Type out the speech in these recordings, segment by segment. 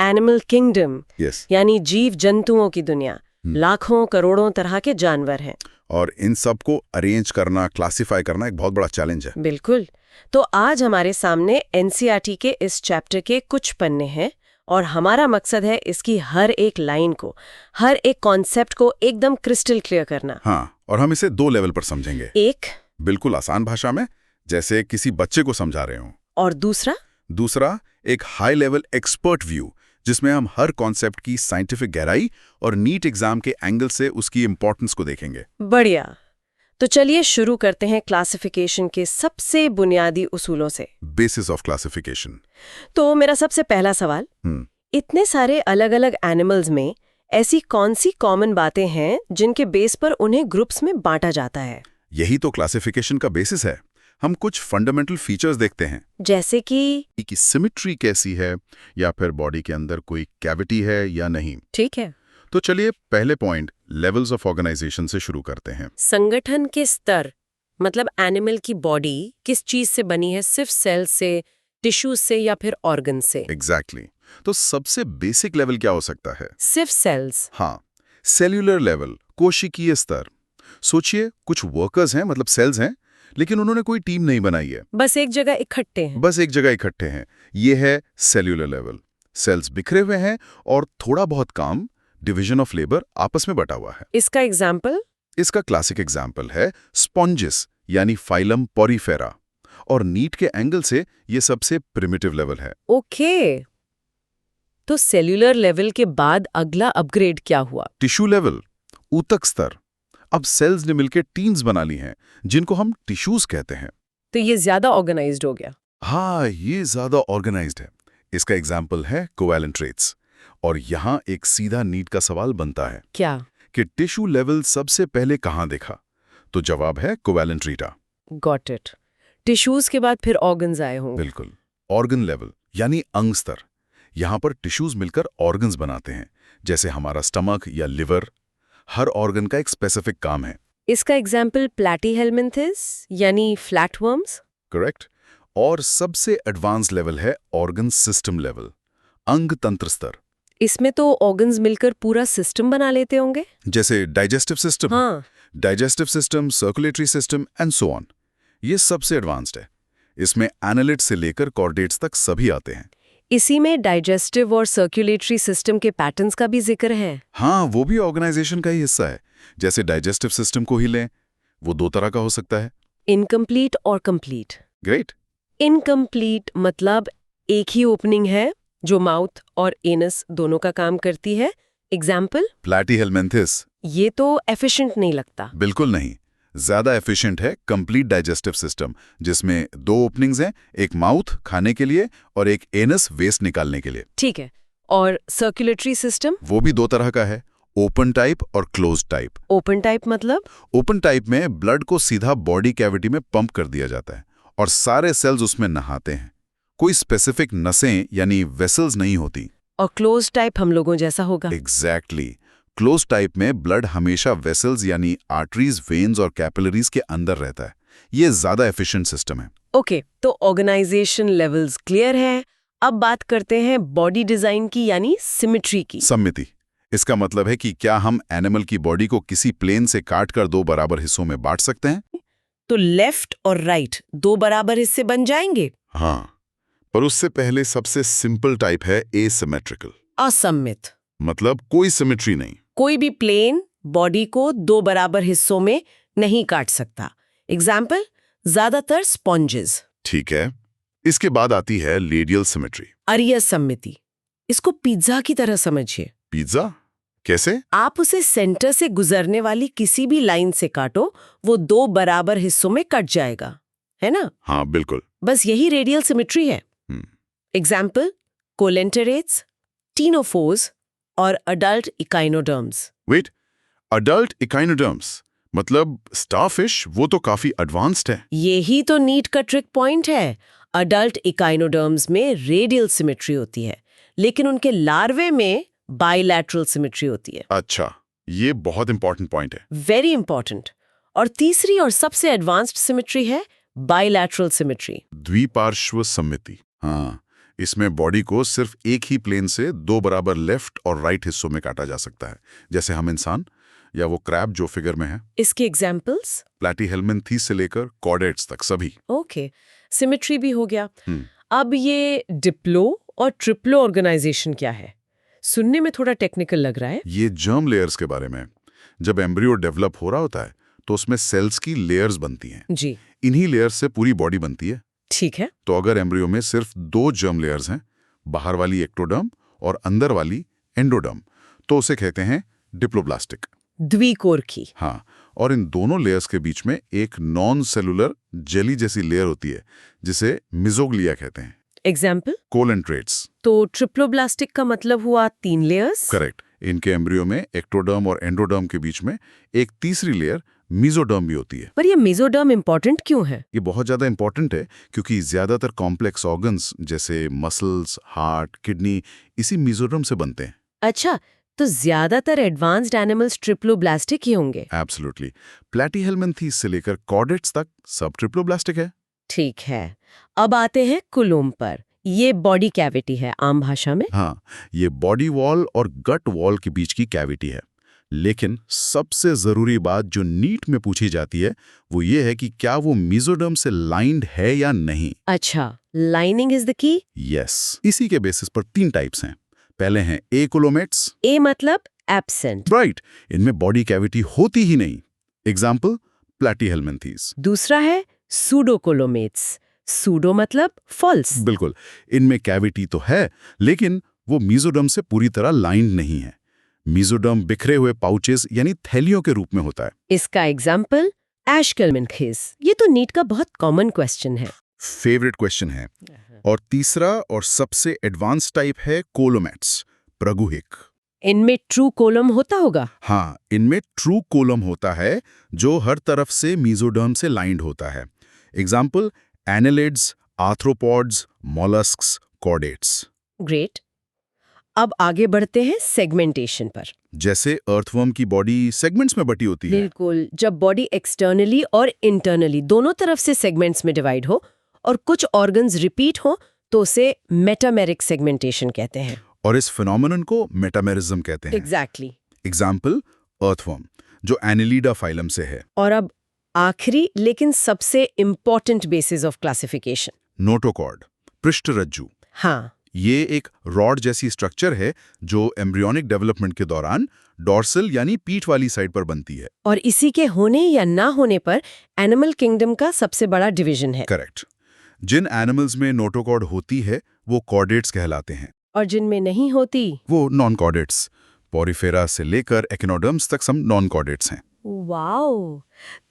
Animal kingdom, yes. यानी जीव जंतुओं की दुनिया। लाखों करोड़ों तरह के जानवर हैं। और इन सब को अरेंज करना, क्लासिफाई करना एक बहुत बड़ा चैलेंज है। बिल्कुल। तो आज हमारे सामने एनसीईआरटी के इस चैप्टर के कुछ पन्ने हैं और हमारा मकसद है इसकी हर एक लाइन को, हर एक कॉन्सेप्ट को एकदम क्रिस्टल क्लियर करना। हाँ, और हम इसे 2 लेवल पर समझेंगे। एक, बिल्कुल आसान भाषा में, जैसे किसी बच्चे को समझा रहे हो। और दूसरा, एक हाई लेवल एक्सपर्ट व्यू, जिसमें हम हर कॉन्सेप्ट की साइंटिफिक गहराई और नीट एग्जाम के एंगल से उसकी इंपॉर्टेंस को देखेंगे। बढ़िया। तो चलिए शुरू करते हैं क्लासिफिकेशन के सबसे बुनियादी उसूलों से। Basis of classification. तो मेरा सबसे पहला सवाल, इतने सारे अलग अलग एनिमल्स में ऐसी कौन सी कॉमन बातें हैं जिनके बेस पर उन्हें ग्रुप्स में बांटा जाता है? यही तो क्लासिफिकेशन का बेसिस है। हम कुछ फंडामेंटल फीचर्स देखते हैं, जैसे कि सिमेट्री कैसी है, या फिर बॉडी के अंदर कोई कैविटी है या नहीं। ठीक है। तो चलिए पहले पॉइंट लेवल्स ऑफ ऑर्गेनाइजेशन से शुरू करते हैं। संगठन के स्तर, मतलब एनिमल की बॉडी किस चीज से बनी है? सिर्फ सेल से, टिश्यू से, या फिर ऑर्गन से? एग्जैक्टली। तो सबसे बेसिक लेवल क्या हो सकता है? सिर्फ सेल्स। हाँ, सेल्यूलर लेवल, कोशिकीय स्तर। सोचिए, कुछ वर्कर्स हैं, मतलब सेल्स हैं, लेकिन उन्होंने कोई टीम नहीं बनाई है, बस एक जगह इकट्ठे हैं। ये है सेल्यूलर लेवल। सेल्स बिखरे हुए हैं और थोड़ा बहुत काम, डिवीजन ऑफ लेबर, आपस में बटा हुआ है। इसका एग्जाम्पल? इसका क्लासिक एग्जाम्पल है स्पॉन्जिस, यानी फाइलम पोरीफेरा। और नीट के एंगल से ये सबसे प्रिमिटिव लेवल है। ओके। तो सेल्यूलर लेवल के बाद अगला अपग्रेड क्या हुआ? टिश्यू लेवल, ऊतक स्तर। अब सेल्स ने मिलकर टीम्स बना ली हैं, जिनको हम टिश्यूज कहते हैं। तो ये ज्यादा ऑर्गेनाइज्ड हो गया। हाँ, ये ज्यादा ऑर्गेनाइज्ड है। इसका एग्जाम्पल है कोवैलेंट ट्रेट्स। और यहाँ एक सीधा नीट का सवाल बनता है, क्या? कि टिश्यू लेवल सबसे पहले कहाँ देखा? तो जवाब है कोवैलेंट ट्रीटा। Got it. टिश्यूज के बाद फिर ऑर्गन्स आए होंगे। बिल्कुल। ऑर्गन लेवल, यानी अंग स्तर। यहाँ पर टिश्यूज मिलकर ऑर्गन्स बनाते हैं, जैसे हमारा स्टमक या लिवर। हर ऑर्गन का एक स्पेसिफिक काम है। इसका एग्जाम्पल प्लैटीहेल्मिन्थेस, यानी फ्लैटवर्म्स। करेक्ट। और सबसे एडवांस लेवल है ऑर्गन सिस्टम लेवल, अंग तंत्र स्तर। इसमें तो ऑर्गन्स मिलकर पूरा सिस्टम बना लेते होंगे, जैसे डाइजेस्टिव सिस्टम। हाँ। Digestive system, circulatory system and so on. ये सबसे एडवांस्ड है। इसमें एनालिट से लेकर कॉर्डेट्स तक सभी आते हैं। इसी में डाइजेस्टिव और सर्कुलेटरी सिस्टम के पैटर्न्स का भी जिक्र है। हाँ, वो भी ऑर्गेनाइजेशन का ही हिस्सा है। जैसे डाइजेस्टिव सिस्टम को ही लें, वो 2 तरह का हो सकता है, इनकम्प्लीट और कंप्लीट। ग्रेट। इनकम्प्लीट मतलब एक ही ओपनिंग है जो माउथ और एनस दोनों का काम करती है। एग्जाम्पल? प्लैटीहेल्मिन्थेस। ये तो एफिशिएंट नहीं लगता। बिल्कुल नहीं। ज्यादा एफिशिएंट है कंप्लीट डाइजेस्टिव सिस्टम, जिसमें 2 ओपनिंग्स हैं, एक माउथ खाने के लिए और एक एनस वेस्ट निकालने के लिए। ठीक है। और सर्कुलेटरी सिस्टम? वो भी 2 तरह का है, ओपन टाइप और क्लोज्ड टाइप। ओपन टाइप मतलब? ओपन टाइप में ब्लड को सीधा बॉडी कैविटी में पंप कर दिया जाता है और सारे सेल्स उसमें नहाते हैं। कोई स्पेसिफिक नसें यानी वेसल्स नहीं होती। और क्लोज टाइप हम लोगों जैसा होगा। एग्जैक्टली। क्लोज टाइप में ब्लड हमेशा वेसल्स यानी आर्टरीज, वेन्स और कैपिलरीज के अंदर रहता है। ये ज्यादा एफिशिएंट सिस्टम है। ओके, तो ऑर्गेनाइजेशन लेवल्स क्लियर है। अब बात करते हैं बॉडी डिजाइन की, यानी सिमेट्री की। सममिति। इसका मतलब है कि क्या हम एनिमल की बॉडी को किसी प्लेन से काटकर 2 बराबर हिस्सों में बांट सकते हैं? तो लेफ्ट और राइट 2 बराबर हिस्से बन जाएंगे? हाँ, पर उससे पहले सबसे सिंपल टाइप है एसिमेट्रिकल। असममित मतलब कोई सिमेट्री नहीं। कोई भी प्लेन बॉडी को 2 बराबर हिस्सों में नहीं काट सकता। एग्जाम्पल? ज्यादातर स्पॉन्जेस। ठीक है। इसके बाद आती है रेडियल सिमेट्री। असममिति। इसको पिज्जा की तरह समझिए। पिज्जा? कैसे? आप उसे सेंटर से गुजरने वाली किसी भी लाइन से काटो, वो 2 बराबर हिस्सों में कट जाएगा, है ना? हाँ, बिल्कुल। बस यही रेडियल सिमेट्री है। एग्जाम्पल? कोलेंटरेट्स, टीनोफोर्स और adult echinoderms. Wait, adult echinoderms मतलब स्टारफिश? वो तो काफी एडवांस्ड है। यही तो नीट का ट्रिक पॉइंट है। अडल्ट इकाइनोडर्म्स में रेडियल सिमेट्री होती है, लेकिन उनके लार्वे में बाइलैटरल सिमेट्री होती है। अच्छा, ये बहुत इंपॉर्टेंट पॉइंट है। Very important. और तीसरी और सबसे एडवांस्ड सिमेट्री है बाइलैटरल सिमेट्री। द्विपार्श्व सममिति। हाँ, इसमें बॉडी को सिर्फ एक ही प्लेन से 2 बराबर लेफ्ट और राइट हिस्सों में काटा जा सकता है, जैसे हम इंसान या वो क्रैब जो फिगर में है। इसके एग्जाम्पल्स? प्लैटीहेल्मिन्थीस से लेकर कॉर्डेट्स तक सभी। ओके, सिमेट्री भी हो गया। अब ये डिप्लो और ट्रिप्लो ऑर्गेनाइजेशन क्या है? सुनने में थोड़ा टेक्निकल लग रहा है। ये जर्म लेयर्स के बारे में। जब एम्ब्रियो डेवलप हो रहा होता है तो उसमें सेल्स की लेयर्स बनती हैं। जी, इन्हीं लेयर्स से पूरी बॉडी बनती है। ठीक है। तो अगर एम्ब्रियो में सिर्फ 2 जर्म लेयर्स हैं, बाहर वाली एक्टोडर्म और अंदर वाली एंडोडर्म, तो उसे कहते हैं डिप्लोब्लास्टिक। द्विकोर की। हाँ, और इन दोनों लेयर्स के बीच में एक नॉन सेलुलर जेली जैसी लेयर होती है जिसे मिजोग्लिया कहते हैं। एग्जाम्पल? कोलेंट्रेट्स। तो ट्रिप्लोब्लास्टिक का मतलब हुआ 3 लेयर्स। करेक्ट। इनके एम्ब्रियो में एक्टोडर्म और एंडोडर्म के बीच में एक तीसरी लेयर मीजोडर्म भी होती है। पर ये मेसोडर्म इंपॉर्टेंट क्यों है? ये बहुत ज्यादा इंपॉर्टेंट है क्योंकि ज्यादातर कॉम्प्लेक्स ऑर्गन्स जैसे मसल्स, हार्ट, किडनी इसी मीजोडर्म से बनते हैं। अच्छा, तो ज्यादातर एडवांस्ड एनिमल्स ट्रिप्लोब्लास्टिक ही होंगे। एब्सोल्युटली। प्लैटीहेल्मिन्थीस से लेकर कॉर्डेट्स तक सब ट्रिप्लोब्लास्टिक है। ठीक है, अब आते हैं कुलोम पर। ये बॉडी कैविटी है आम भाषा में। हाँ, ये बॉडी वॉल और गट वॉल के बीच की कैविटी है। लेकिन सबसे जरूरी बात जो नीट में पूछी जाती है वो ये है कि क्या वो मीजोडर्म से लाइंड है या नहीं। अच्छा, lining is the key. Yes. इसी के बेसिस पर 3 टाइप्स हैं। पहले हैं ए कोलोमेट्स। ए मतलब एब्सेंट। राइट, इनमें बॉडी कैविटी होती ही नहीं। एग्जाम्पल प्लैटीहेल्मिन्थीस। दूसरा है सूडोकोलोमेट्स। सूडो मतलब फॉल्स। बिल्कुल, इनमें कैविटी तो है लेकिन वो मीजोडर्म से पूरी तरह लाइंड नहीं है। मीजोडर्म बिखरे हुए पाउचेस यानी थैलियों के रूप में होता है। इसका एग्जाम्पल एशकेलमेंथिस। ये तो नीट का बहुत कॉमन क्वेश्चन है। फेवरेट क्वेश्चन है। और तीसरा और सबसे एडवांस टाइप है कोलोमेट्स, प्रगुहिक। इनमें ट्रू कोलम होता होगा। हाँ, इनमें ट्रू कोलम होता है जो हर तरफ से मीजोडर्म से लाइंड होता है। Example annelids, arthropods, molluscs, chordates. Great. अब आगे बढ़ते हैं सेगमेंटेशन पर। जैसे अर्थवर्म की बॉडी सेगमेंट्स में बटी होती है। बिल्कुल, जब बॉडी एक्सटर्नली और इंटरनली दोनों तरफ से सेगमेंट्स में डिवाइड हो और कुछ ऑर्गन्स रिपीट हो तो उसे मेटामेरिक सेगमेंटेशन कहते हैं। और इस फिनोमेनन को मेटामेरिज्म कहते हैं। एग्जैक्टली। एग्जाम्पल अर्थवर्म जो एनेलिडा फाइलम से है। और अब आखिरी लेकिन सबसे important basis of classification, notochord, पृष्ठरज्जु। हाँ, ये एक रॉड जैसी स्ट्रक्चर है जो एम्ब्रियोनिक डेवलपमेंट के दौरान डॉर्सल यानी पीठ वाली साइड पर बनती है। और इसी के होने या ना होने पर एनिमल किंगडम का सबसे बड़ा डिवीजन है। करेक्ट। जिन एनिमल्स में नोटोकॉर्ड होती है वो कॉर्डेट्स कहलाते हैं और जिनमें नहीं होती वो नॉन कॉर्डेट्स। पोरिफेरा से लेकर एकिनोडर्म्स तक सब नॉन कॉर्डेट्स हैं। वाओ!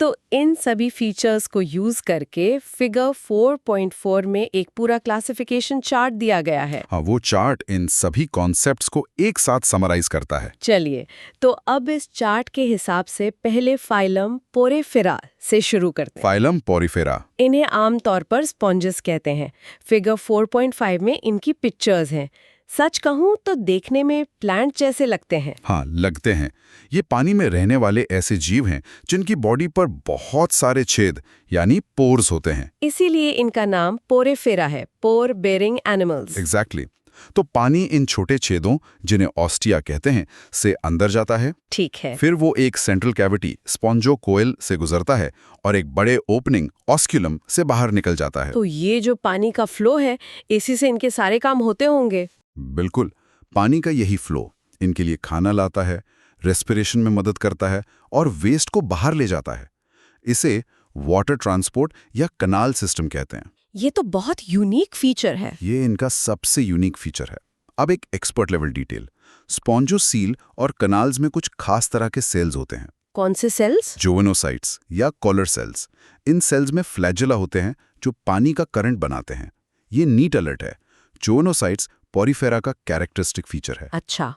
तो इन सभी फीचर्स को यूज करके फिगर 4.4 में एक पूरा क्लासिफिकेशन चार्ट दिया गया है। हाँ, वो चार्ट इन सभी कॉन्सेप्ट्स को एक साथ समराइज करता है। चलिए, तो अब इस चार्ट के हिसाब से पहले फाइलम पोरेफेरा से शुरू करते हैं। Phylum Porifera. इन्हें आमतौर पर स्पॉन्जेस कहते हैं। फिगर 4.5 में इनकी पिक्चर्स हैं। सच कहूं तो देखने में प्लांट जैसे लगते हैं। हाँ, लगते हैं। ये पानी में रहने वाले ऐसे जीव हैं जिनकी बॉडी पर बहुत सारे छेद यानी पोर्स होते हैं। इसीलिए इनका नाम पोरेफेरा है, पोर बेरिंग एनिमल्स। एग्जैक्टली। तो पानी इन छोटे छेदों जिन्हें ऑस्टिया कहते हैं से अंदर जाता है। ठीक है। फिर वो एक सेंट्रल कैविटी स्पॉन्जोकोएल से गुजरता है और एक बड़े ओपनिंग ऑस्क्यूलम से बाहर निकल जाता है। तो ये जो पानी का फ्लो है, इसी से इनके सारे काम होते होंगे। बिल्कुल, पानी का यही फ्लो इनके लिए खाना लाता है, रेस्पिरेशन में मदद करता है और वेस्ट को बाहर ले जाता है। इसे वाटर ट्रांसपोर्ट या कनाल सिस्टम कहते हैं। ये तो बहुत यूनिक फीचर है। ये इनका सबसे यूनिक फीचर है। अब एक एक्सपर्ट लेवल डिटेल। स्पॉन्जोसील और कनाल्स में कुछ खास तरह के सेल्स होते हैं। कौन से सेल्स? जोवेनोसाइट्स या कॉलर सेल्स। इन सेल्स में फ्लैजेला होते हैं जो पानी का करंट बनाते हैं। ये नीट अलर्ट है। जोवेनोसाइट्स पोरिफेरा का कैरेक्टरिस्टिक फीचर है। अच्छा,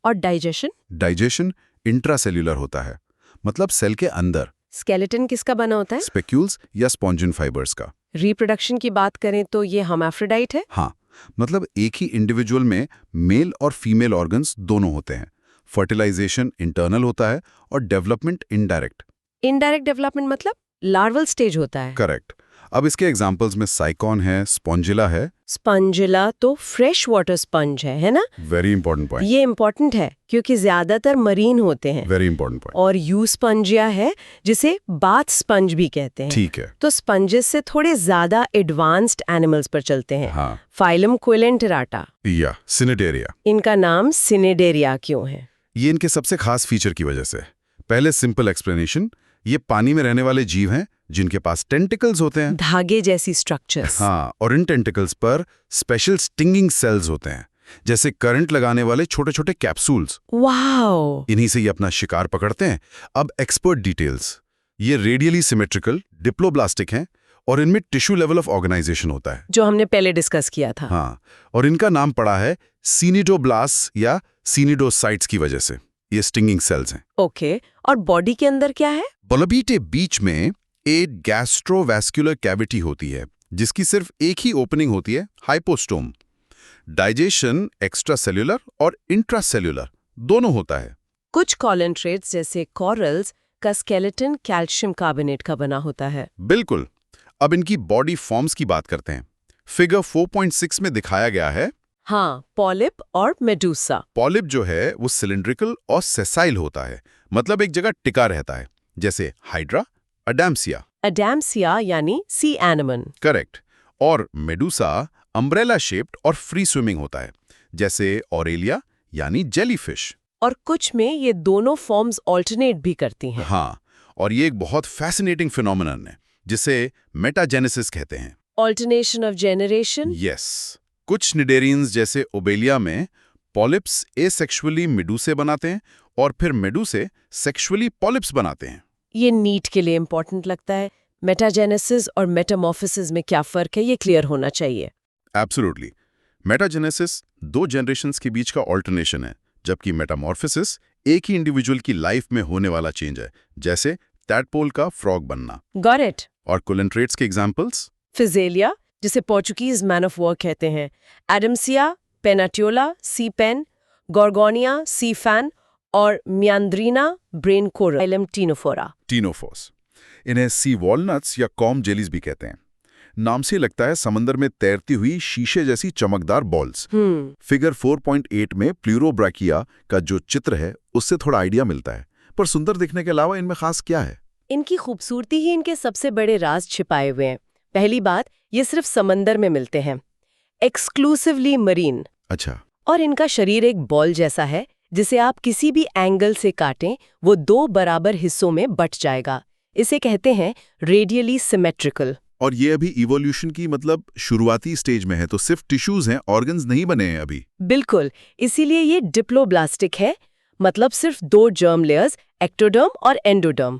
और डाइजेशन? डाइजेशन इंट्रासेल्यूलर होता है, मतलब सेल के अंदर। स्केलेटन किसका बना होता है? स्पेक्यूल्स या स्पॉन्जिन फाइबर्स का। रिप्रोडक्शन की बात करें तो ये हर्माफ्रोडाइट है। हाँ, मतलब एक ही इंडिविजुअल में मेल और फीमेल ऑर्गन्स दोनों होते हैं। फर्टिलाइजेशन इंटरनल होता है और डेवलपमेंट इनडायरेक्ट। इनडायरेक्ट डेवलपमेंट मतलब लार्वल स्टेज होता है। करेक्ट। अब इसके एग्जांपल्स में साइकॉन है, स्पॉन्जिला है। स्पंजिला तो फ्रेश वाटर स्पंज है ना? Very important point. ये इम्पोर्टेंट है क्योंकि ज्यादातर मरीन होते हैं। Very important point. और यू स्पंजिया है जिसे बाथ स्पंज भी कहते हैं। ठीक है। तो स्पंजेस से थोड़े ज्यादा एडवांस्ड एनिमल्स पर चलते हैं। हाँ। फाइलम कोइलेंटेराटा। या सिनेडेरिया। इनका नाम सिनेडेरिया क्यों है? ये इनके सबसे खास फीचर की वजह से। पहले सिंपल एक्सप्लेनेशन, ये पानी में रहने वाले जीव हैं जिनके पास टेंटिकल्स होते हैं, धागे जैसी स्ट्रक्चर्स। हाँ, और इन टेंटिकल्स पर स्पेशल स्टिंगिंग सेल्स होते हैं, जैसे करंट लगाने वाले छोटे छोटे कैप्सूल्स। वाओ! इन्हीं से ये अपना शिकार पकड़ते हैं। अब एक्सपर्ट डिटेल्स, ये रेडियली सिमेट्रिकल डिप्लोब्लास्टिक हैं और इनमें टिश्यू लेवल ऑफ ऑर्गेनाइजेशन होता है, जो हमने पहले डिस्कस किया था। हाँ, और इनका नाम पड़ा है सीनिडोब्लास्ट या सीनिडोसाइट्स की वजह से। ये स्टिंगिंग सेल्स हैं। ओके, और बॉडी के अंदर क्या है? बलबीटे बीच में एक गैस्ट्रोवैस्कुलर कैविटी होती है जिसकी सिर्फ एक ही ओपनिंग होती है, हाइपोस्टोम। डाइजेशन एक्स्ट्रासेल्युलर और इंट्रासेल्युलर दोनों होता है। कुछ कॉलेंट्रेट्स जैसे कॉरल्स का स्केलेटन कैल्शियम कार्बोनेट का बना होता है। बिल्कुल। अब इनकी बॉडी फॉर्म्स की बात करते हैं। फिगर 4.6 में दिखाया गया है। हाँ, पॉलिप और मेडूसा। पॉलिप जो है वो सिलिंड्रिकल और सेसाइल होता है, मतलब एक जगह टिका रहता है, जैसे हाइड्रा, अडैम्सिया। अडैम्सिया यानी सी एनिमन। करेक्ट। और मेडूसा अम्ब्रेला शेप्ड और फ्री स्विमिंग होता है, जैसे ऑरेलिया यानी जेलीफिश। और कुछ में ये दोनों फॉर्म्स ऑल्टरनेट भी करती हैं। हाँ, और ये एक बहुत फैसिनेटिंग फिनोमिनन है जिसे मेटाजेनेसिस कहते हैं। Alternation of generation. यस। कुछ निडेरियंस जैसे ओबेलिया में पॉलिप्स एसेक्सुअली मेडूसे बनाते हैं और फिर मेडूसे सेक्सुअली पॉलिप्स बनाते हैं। ये नीट के लिए इंपॉर्टेंट लगता है। मेटाजेनेसिस और मेटामॉर्फोसिस में क्या फर्क है, ये क्लियर होना चाहिए। एब्सोल्युटली। मेटाजेनेसिस 2 जनरेशन्स के बीच का ऑल्टरनेशन है, जबकि मेटामॉर्फोसिस एक ही इंडिविजुअल की लाइफ में होने वाला चेंज है, जैसे टैडपोल का फ्रॉग बनना। Got it. और कोलेंट्रेट्स के एग्जांपल्स? फिजेलिया, जिसे पोर्चुगीज मैन ऑफ वर्क कहते हैं, एडम्सिया, पेनाट्योला, सी पेन, गॉर्गोनिया, सी फैन और मियांद्रीना, ब्रेन कोरल, टीनोफोरा। टीनोफोर्स। इन्हें सी वॉलनट्स या कॉम जेलीज भी कहते हैं। नाम से लगता है समंदर में तैरती हुई शीशे जैसी चमकदार बॉल्स। फिगर 4.8 में प्लूरोब्रैकिया का जो चित्र है उससे थोड़ा आइडिया मिलता है, पर सुंदर दिखने के अलावा इनमें खास क्या है? इनकी खूबसूरती ही इनके सबसे बड़े राज छिपाए हुए हैं। पहली बात, ये सिर्फ समंदर में मिलते हैं, एक्सक्लूसिवली मरीन। अच्छा। और इनका शरीर एक बॉल जैसा है जिसे आप किसी भी एंगल से काटें वो 2 बराबर हिस्सों में बट जाएगा। इसे कहते हैं रेडियली सिमेट्रिकल। और ये अभी इवोल्यूशन की मतलब शुरुआती स्टेज में है, तो सिर्फ टिश्यूज हैं, ऑर्गन्स नहीं बने हैं अभी। बिल्कुल, इसीलिए ये डिप्लोब्लास्टिक है, मतलब सिर्फ 2 जर्म लेयर्स, एक्टोडर्म और एंडोडर्म।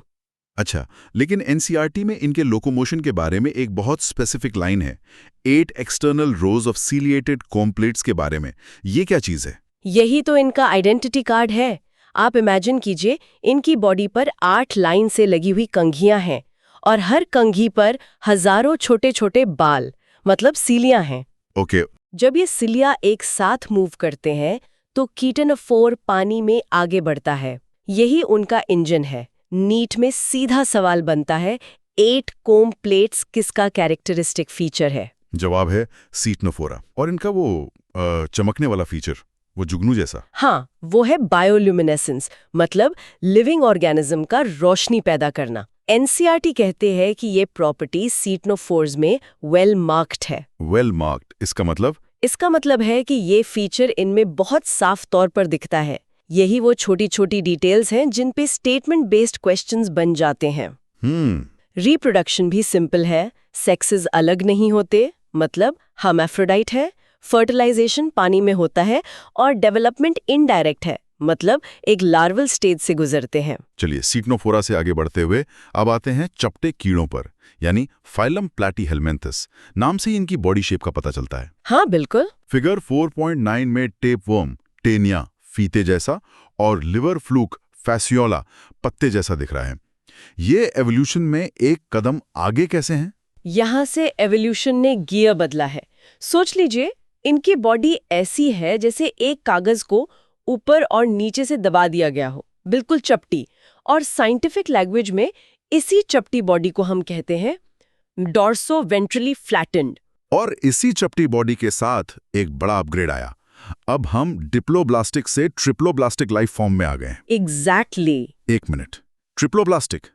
अच्छा, लेकिन एनसीईआरटी में इनके लोकोमोशन के बारे में एक बहुत स्पेसिफिक लाइन है, 8 एक्सटर्नल रोज ऑफ सीलिएटेड कॉम्प्लेट्स के बारे में। ये क्या चीज है? यही तो इनका आइडेंटिटी कार्ड है। आप इमेजिन कीजिए, इनकी बॉडी पर 8 लाइन से लगी हुई कंघियां हैं और हर कंघी पर हजारों छोटे छोटे बाल, मतलब सीलियां हैं। ओके। जब ये सिलिया एक साथ मूव करते हैं तो कीटोनोफोर पानी में आगे बढ़ता है। यही उनका इंजन है। नीट में सीधा सवाल बनता है, 8 कोम प्लेट्स किसका कैरेक्टरिस्टिक फीचर है? जवाब है सीटनोफोरा। और इनका वो चमकने वाला फीचर, वो जुगनू जैसा। हाँ, वो है बायोल्यूमिनेसेंस, मतलब लिविंग ऑर्गेनिज्म का रोशनी पैदा करना। एनसीईआरटी कहते हैं कि ये प्रॉपर्टी सीटनोफोर्स में वेल मार्क्ड है। वेल मार्क्ड, इसका मतलब? इसका मतलब है कि ये फीचर इनमें बहुत साफ तौर पर दिखता है। यही वो छोटी छोटी डिटेल्स हैं जिन पे स्टेटमेंट बेस्ड क्वेश्चंस बन जाते हैं। रिप्रोडक्शन भी सिंपल है, सेक्सेस अलग नहीं होते, मतलब हर्माफ्रोडाइट है, फर्टिलाइजेशन पानी में होता है और डेवलपमेंट इनडायरेक्ट है, मतलब एक लार्वल स्टेज से गुजरते हैं। चलिए, सीटनोफोरा से आगे बढ़ते हुए अब आते हैं चपटे कीड़ों पर, यानी फाइलम प्लैटीहेलमिन्थस। नाम से ही इनकी बॉडी शेप का पता चलता है। हाँ बिल्कुल। फिगर 4.9 में टेपवर्म, टेनिया फीते जैसा और लिवर फ्लूक फैसियोला पत्ते जैसा दिख रहा है। ये एवोल्यूशन में एक कदम आगे कैसे हैं? यहाँ से एवोल्यूशन ने गियर बदला है। सोच लीजिए, इनकी बॉडी ऐसी है जैसे एक कागज को ऊपर और नीचे से दबा दिया गया हो, बिल्कुल चपटी। और साइंटिफिक लैंग्वेज में इसी चपटी बॉडी को हम कहते हैं डॉर्सो वेंट्रली फ्लैटेंड। और इसी चपटी बॉडी के साथ एक बड़ा अपग्रेड आया। अब हम डिप्लोब्लास्टिक से ट्रिप्लोब्लास्टिक लाइफ फॉर्म में आ गए। एग्जैक्टली। एक मिनट, ट्रिप्लोब्लास्टिक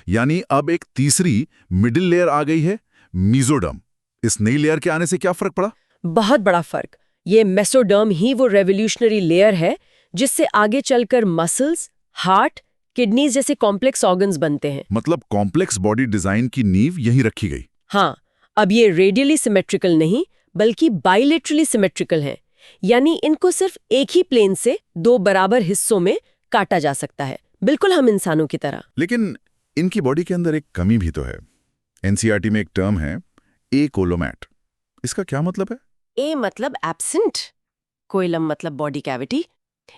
यानी अब एक तीसरी मिडिल लेयर आ गई है, मीजोडर्म। इस नई लेयर के आने से क्या फर्क पड़ा? बहुत बड़ा फर्क। ये मेसोडर्म ही वो रेवोल्यूशनरी लेयर है जिससे आगे चलकर मसल्स, हार्ट, किडनीज जैसे कॉम्प्लेक्स ऑर्गन्स बनते हैं। मतलब कॉम्प्लेक्स बॉडी डिजाइन की नींव यहीं रखी गई। हाँ, अब ये रेडियली सिमेट्रिकल नहीं बल्कि बाइलेटरली सिमेट्रिकल हैं, यानी इनको सिर्फ एक ही प्लेन से दो बराबर हिस्सों में काटा जा सकता है, बिल्कुल हम इंसानों की तरह। लेकिन इनकी बॉडी के अंदर एक कमी भी तो है। एनसीईआरटी में एक टर्म है एकोलोमैट। इसका क्या मतलब है? ए मतलब एब्सेंट, कोइलम मतलब बॉडी कैविटी।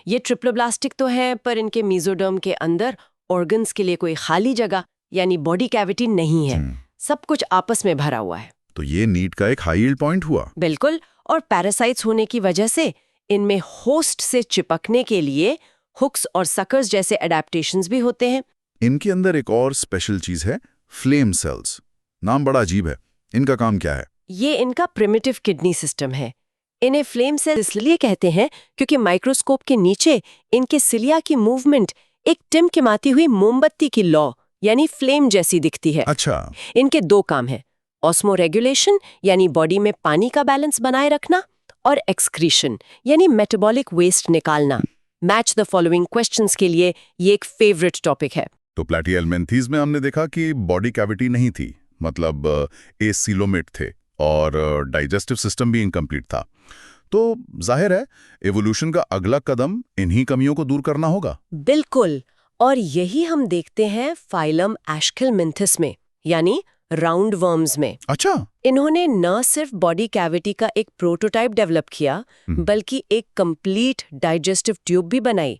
ये ट्रिप्लोब्लास्टिक तो है पर इनके मीजोडर्म के अंदर ऑर्गन्स के लिए कोई खाली जगह यानी बॉडी कैविटी नहीं है। सब कुछ आपस में भरा हुआ है। तो ये नीड का एक हाई यील्ड पॉइंट हुआ। बिल्कुल, और पैरासाइट्स होने की वजह से इनमें होस्ट से चिपकने के लिए हुक्स और सकर्स जैसे एडेप्टेशंस भी होते हैं। इनके अंदर एक और स्पेशल चीज है, फ्लेम सेल्स। नाम बड़ा अजीब है, इनका काम क्या है? ये इनका प्रिमिटिव किडनी सिस्टम है। इन्हें फ्लेम सेल इसलिए कहते हैं क्योंकि माइक्रोस्कोप के नीचे इनके सिलिया की मूवमेंट एक टिमटिमाती हुई मोमबत्ती की लौ यानी फ्लेम जैसी दिखती है। अच्छा। इनके दो काम है, ऑस्मो रेगुलेशन यानी बॉडी में पानी का बैलेंस बनाए रखना, और एक्सक्रीशन यानी मेटाबॉलिक वेस्ट निकालना। मैच द फॉलोइंग क्वेश्चंस के लिए ये एक फेवरेट टॉपिक है। तो प्लैटीहेल्मिन्थेस में हमने देखा कि बॉडी कैविटी नहीं थी, मतलब एसीलोमेट थे, और डाइजेस्टिव सिस्टम भी इनकम्प्लीट था। तो जाहिर है एवोल्यूशन का अगला कदम इन्हीं कमियों को दूर करना होगा। बिल्कुल, और यही हम देखते हैं फाइलम एस्केलमिन्थेस में यानी राउंड वर्म्स में। अच्छा। इन्होंने न सिर्फ बॉडी कैविटी का एक प्रोटोटाइप डेवलप किया बल्कि एक कंप्लीट डाइजेस्टिव ट्यूब भी बनाई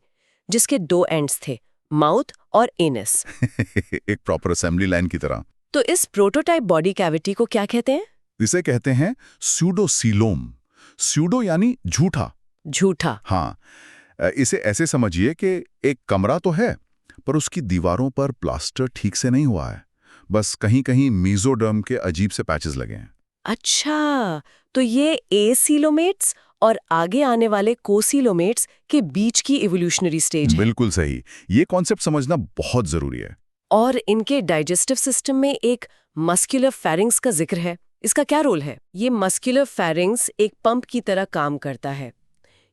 जिसके दो एंड्स थे, माउथ और एनस। एक प्रॉपर असेंबली लाइन की तरह। तो इस प्रोटोटाइप बॉडी कैविटी को क्या कहते हैं? इसे कहते हैं स्यूडोसीलोम। स्यूडो यानी झूठा। झूठा। हाँ, इसे ऐसे समझिए कि एक कमरा तो है पर उसकी दीवारों पर प्लास्टर ठीक से नहीं हुआ है, बस कहीं कहीं मीजोडर्म के अजीब से पैचेस लगे हैं। अच्छा, तो ये एसीलोमेट्स और आगे आने वाले कोसीलोमेट्स के बीच की इवोल्यूशनरी स्टेज है। बिल्कुल सही, ये कॉन्सेप्ट समझना बहुत जरूरी है। और इनके डाइजेस्टिव सिस्टम में एक मस्कुलर फेरिंग्स का जिक्र है। इसका क्या रोल है? ये मस्कुलर फेरिंग्स एक पंप की तरह काम करता है।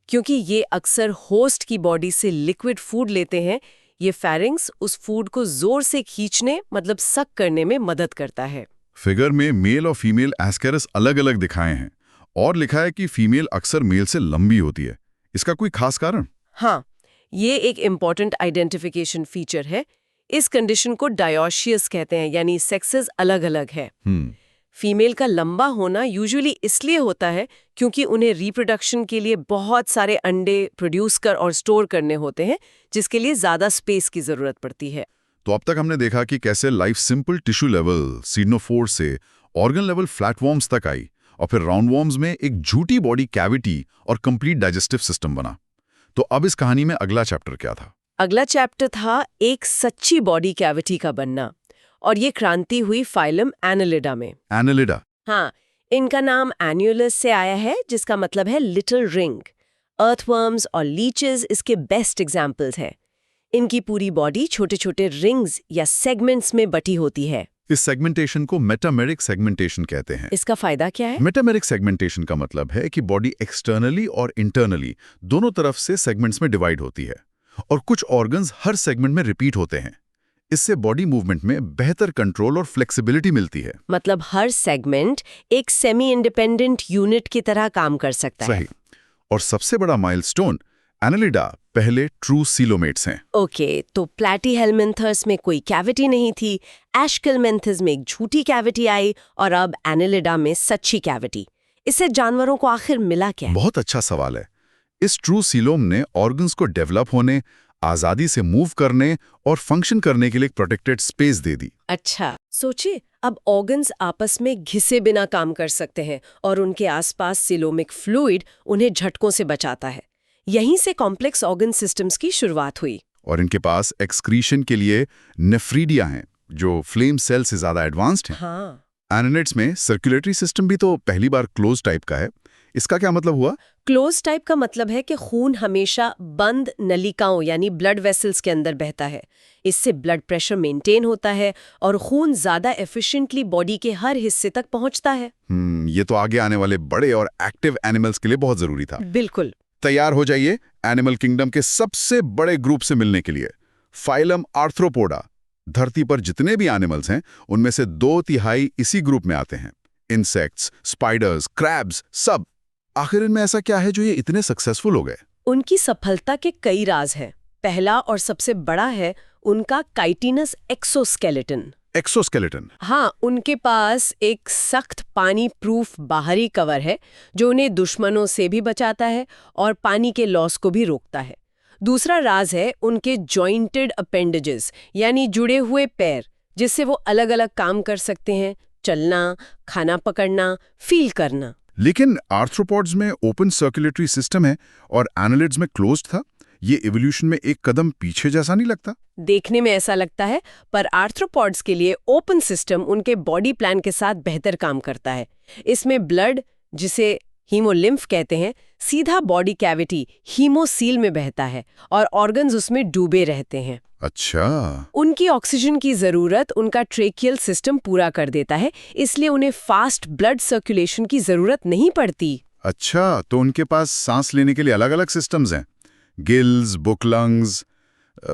क्योंकि ये अक्सर होस्ट की बॉडी से लिक्विड फूड लेते हैं, ये फेरिंग्स उस फूड को जोर से खींचने मतलब सक करने में मदद करता है। फिगर में मेल और फीमेल एस्केरस अलग अलग दिखाए हैं और लिखा है कि फीमेल अक्सर मेल से लंबी होती है। इसका कोई खास कारण? हाँ, ये एक इम्पॉर्टेंट आइडेंटिफिकेशन फीचर है। इस कंडीशन को डायोशियस कहते हैं, यानी सेक्सेस अलग अलग है। फीमेल का लंबा होना यूजुअली इसलिए होता है क्योंकि उन्हें रिप्रोडक्शन के लिए बहुत सारे अंडे प्रोड्यूस कर और स्टोर करने होते हैं, जिसके लिए ज्यादा स्पेस की जरूरत पड़ती है। तो अब तक हमने देखा कि कैसे लाइफ सिंपल टिश्यू लेवल सीडनोफोर से ऑर्गन लेवल फ्लैटवॉर्म्स तक आई और फिर राउंडवॉर्म्स में एक झूठी बॉडी कैविटी और कंप्लीट डाइजेस्टिव सिस्टम बना। तो अब इस कहानी में अगला चैप्टर क्या था? अगला चैप्टर था एक सच्ची बॉडी कैविटी का बनना, और ये क्रांति हुई फाइलम एनालिडा में। एनालिडा? हाँ, इनका नाम एन्युलस से आया है जिसका मतलब है लिटिल रिंग। अर्थवर्म्स और लीचेस इसके बेस्ट एग्जाम्पल्स हैं। इनकी पूरी बॉडी छोटे छोटे रिंग्स या सेगमेंट्स में बटी होती है। इस सेगमेंटेशन को मेटामेरिक सेगमेंटेशन कहते हैं। इसका फायदा क्या है? मेटामेरिक सेगमेंटेशन का मतलब है कि बॉडी एक्सटर्नली और इंटरनली दोनों तरफ से सेगमेंट्स में डिवाइड होती है और कुछ ऑर्गन्स हर सेगमेंट में रिपीट होते हैं। इससे बॉडी मूवमेंट में बेहतर कंट्रोल और फ्लेक्सिबिलिटी मिलती है। मतलब हर सेगमेंट एक सेमी इंडिपेंडेंट यूनिट की तरह काम कर सकता है। सही। और सबसे बड़ा माइलस्टोन, एनालिडा पहले ट्रू सीलोमेट्स हैं। ओके, तो प्लैटीहेल्मिन्थस में कोई कैविटी नहीं थी, एस्केलमिन्थस में एक झूठी कैविटी आई और अब एनालिडा में सच्ची कैविटी। इससे जानवरों को आखिर मिला क्या? बहुत अच्छा सवाल है। इस ट्रू सीलोम ने ऑर्गन्स को डेवलप होने, आजादी से मूव करने और फंक्शन करने के लिए एक प्रोटेक्टेड स्पेस दे दी। अच्छा, सोचिए अब ऑर्गन्स आपस में घिसे बिना काम कर सकते हैं और उनके आसपास सिलोमिक फ्लूइड उन्हें झटकों से बचाता है। यहीं से कॉम्प्लेक्स ऑर्गन सिस्टम्स की शुरुआत हुई। और इनके पास एक्सक्रीशन के लिए नेफ्रीडिया हैं जो फ्लेम सेल से ज्यादा एडवांस्ड हैं। हाँ। एनानेट्स में सर्कुलेटरी सिस्टम भी तो पहली बार क्लोज टाइप का है, इसका क्या मतलब हुआ? क्लोज टाइप का मतलब है कि खून हमेशा बंद नलिकाओं यानी ब्लड वेसल्स के अंदर बहता है। इससे ब्लड प्रेशर मेंटेन होता है और खून ज्यादा एफिशिएंटली बॉडी के हर हिस्से तक पहुंचता है। ये तो आगे आने वाले बड़े और एक्टिव एनिमल्स के लिए बहुत जरूरी था। बिल्कुल। तैयार हो जाइए एनिमल किंगडम के सबसे बड़े ग्रुप से मिलने के लिए, फाइलम आर्थ्रोपोडा। धरती पर जितने भी एनिमल्स हैं उनमें से 2/3 इसी ग्रुप में आते हैं। इंसेक्ट्स, स्पाइडर्स, क्रैब्स, सब। आखिर इनमें ऐसा क्या है जो ये इतने सक्सेसफुल हो गए? उनकी सफलता के कई राज हैं। पहला और सबसे बड़ा है उनका काइटिनस एक्सोस्केलेटन। एक्सोस्केलेटन? हाँ, उनके पास एक सख्त पानी प्रूफ बाहरी कवर है जो उन्हें दुश्मनों से भी बचाता है और पानी के लॉस को भी रोकता है। दूसरा राज है उनके जॉइंटेड अपेंडेजेस यानी जुड़े हुए पैर, जिससे वो अलग अलग काम कर सकते हैं, चलना, खाना पकड़ना, फील करना। लेकिन आर्थ्रोपॉड्स में ओपन सर्कुलेटरी सिस्टम है और एनालिड्स में क्लोज्ड था। ये इवोल्यूशन में एक कदम पीछे जैसा नहीं लगता? देखने में ऐसा लगता है, पर आर्थ्रोपॉड्स के लिए ओपन सिस्टम उनके बॉडी प्लान के साथ बेहतर काम करता है। इसमें ब्लड, जिसे हीमोलिम्फ कहते हैं, सीधा बॉडी कैविटी हीमोसील में बहता है और ऑर्गन्स उसमें डूबे रहते हैं। अच्छा। उनकी ऑक्सीजन की जरूरत उनका ट्रेकियल सिस्टम पूरा कर देता है, इसलिए उन्हें फास्ट ब्लड सर्कुलेशन की जरूरत नहीं पड़ती। अच्छा, तो उनके पास सांस लेने के लिए अलग अलग सिस्टम्स हैं, गिल्स, बुक लंग्स।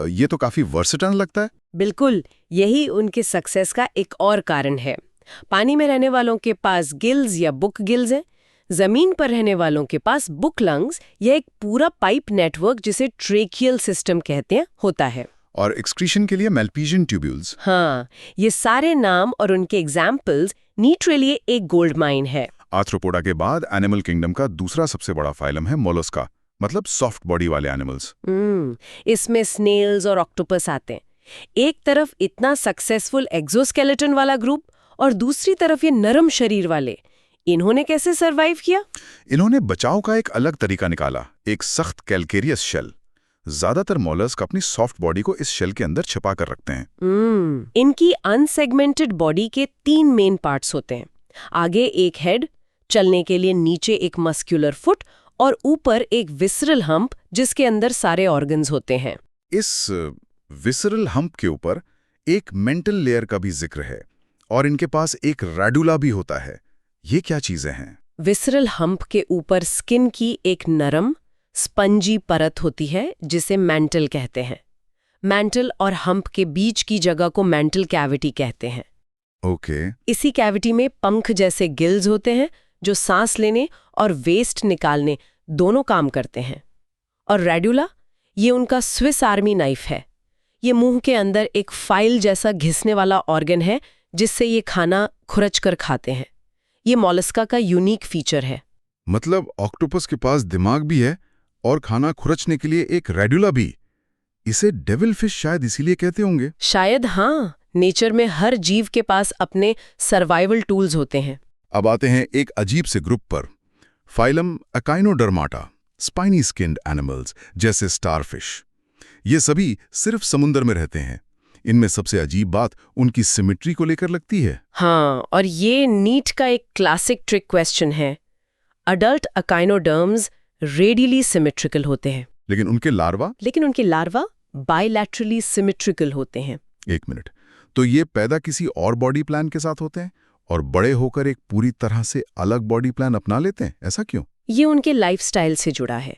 ये तो काफी वर्सेटाइल लगता है। बिल्कुल, यही उनके सक्सेस का एक और कारण है। पानी में रहने वालों के पास गिल्स या बुक गिल्स हैं, जमीन पर रहने वालों के पास बुक लंग्स या एक पूरा पाइप नेटवर्क जिसे ट्रेकियल सिस्टम कहते हैं होता है। और एक्सक्रीशन के लिए मेल्पीजियन ट्यूब्यूल्स। हाँ, ये सारे नाम और उनके एग्जाम्पल्स नीट लिए एक गोल्ड माइन है। आर्थ्रोपोडा के बाद एनिमल किंगडम का दूसरा सबसे बड़ा फाइलम है मोलस्का, मतलब सॉफ्ट बॉडी वाले एनिमल्स। इसमें स्नेल्स और ऑक्टोपस आते हैं। एक तरफ इतना सक्सेसफुल एक्सोस्केलेटन वाला ग्रुप और दूसरी तरफ ये नरम शरीर वाले। इन्होंने कैसे सरवाइव किया? इन्होंने बचाव का एक अलग तरीका निकाला, एक सख्त कैल्केरियस शेल। ज्यादातर मोलस्क अपनी सॉफ्ट बॉडी को इस शेल के अंदर छिपा कर रखते हैं। इनकी अनसेगमेंटेड बॉडी के 3 मेन पार्ट्स होते हैं। आगे एक हेड, चलने के लिए नीचे एक मस्कुलर फुट और ऊपर एक विसरल हम्प जिसके अंदर सारे ऑर्गन्स होते हैं। इस विसरल हम्प के ऊपर एक मेंटल लेयर का भी जिक्र है और इनके पास एक रैडुला भी होता है। ये क्या चीजें हैं? विसरल हम्प के ऊपर स्किन की एक नरम स्पंजी परत होती है जिसे मैंटल कहते हैं। मैंटल और हम्प के बीच की जगह को मैंटल कैविटी कहते हैं। ओके। इसी कैविटी में पंख जैसे गिल्स होते हैं जो सांस लेने और वेस्ट निकालने दोनों काम करते हैं। और रेडुला, ये उनका स्विस आर्मी नाइफ है। ये मुंह के अंदर एक फाइल जैसा घिसने वाला ऑर्गन है जिससे ये खाना खुरच कर खाते हैं। ये मोलस्का का यूनिक फीचर है। मतलब ऑक्टोपस के पास दिमाग भी है और खाना खुरचने के लिए एक रेडुला भी। इसे डेविल फिश शायद इसीलिए कहते होंगे। शायद हाँ, नेचर में हर जीव के पास अपने सर्वाइवल टूल्स होते हैं। अब आते हैं एक अजीब से ग्रुप पर, phylum echinodermata, spiny skinned animals जैसे स्टारफिश। ये सभी सिर्फ समुद्र में रहते हैं। इनमें सबसे अजीब बात उनकी सिमेट्री को लेकर लगती है। हाँ, और ये नीट का एक क्लासिक ट्रिक क्वेश्चन है। अडल्ट एकाइनोडर्म्स रेडियली सिमेट्रिकल होते हैं, लेकिन उनके लार्वा बायलैटरली सिमेट्रिकल होते हैं। एक मिनट, तो ये पैदा किसी और बॉडी प्लान के साथ होते हैं और बड़े होकर एक पूरी तरह से अलग बॉडी प्लान अपना लेते हैं, ऐसा क्यों? ये उनके लाइफस्टाइल से जुड़ा है।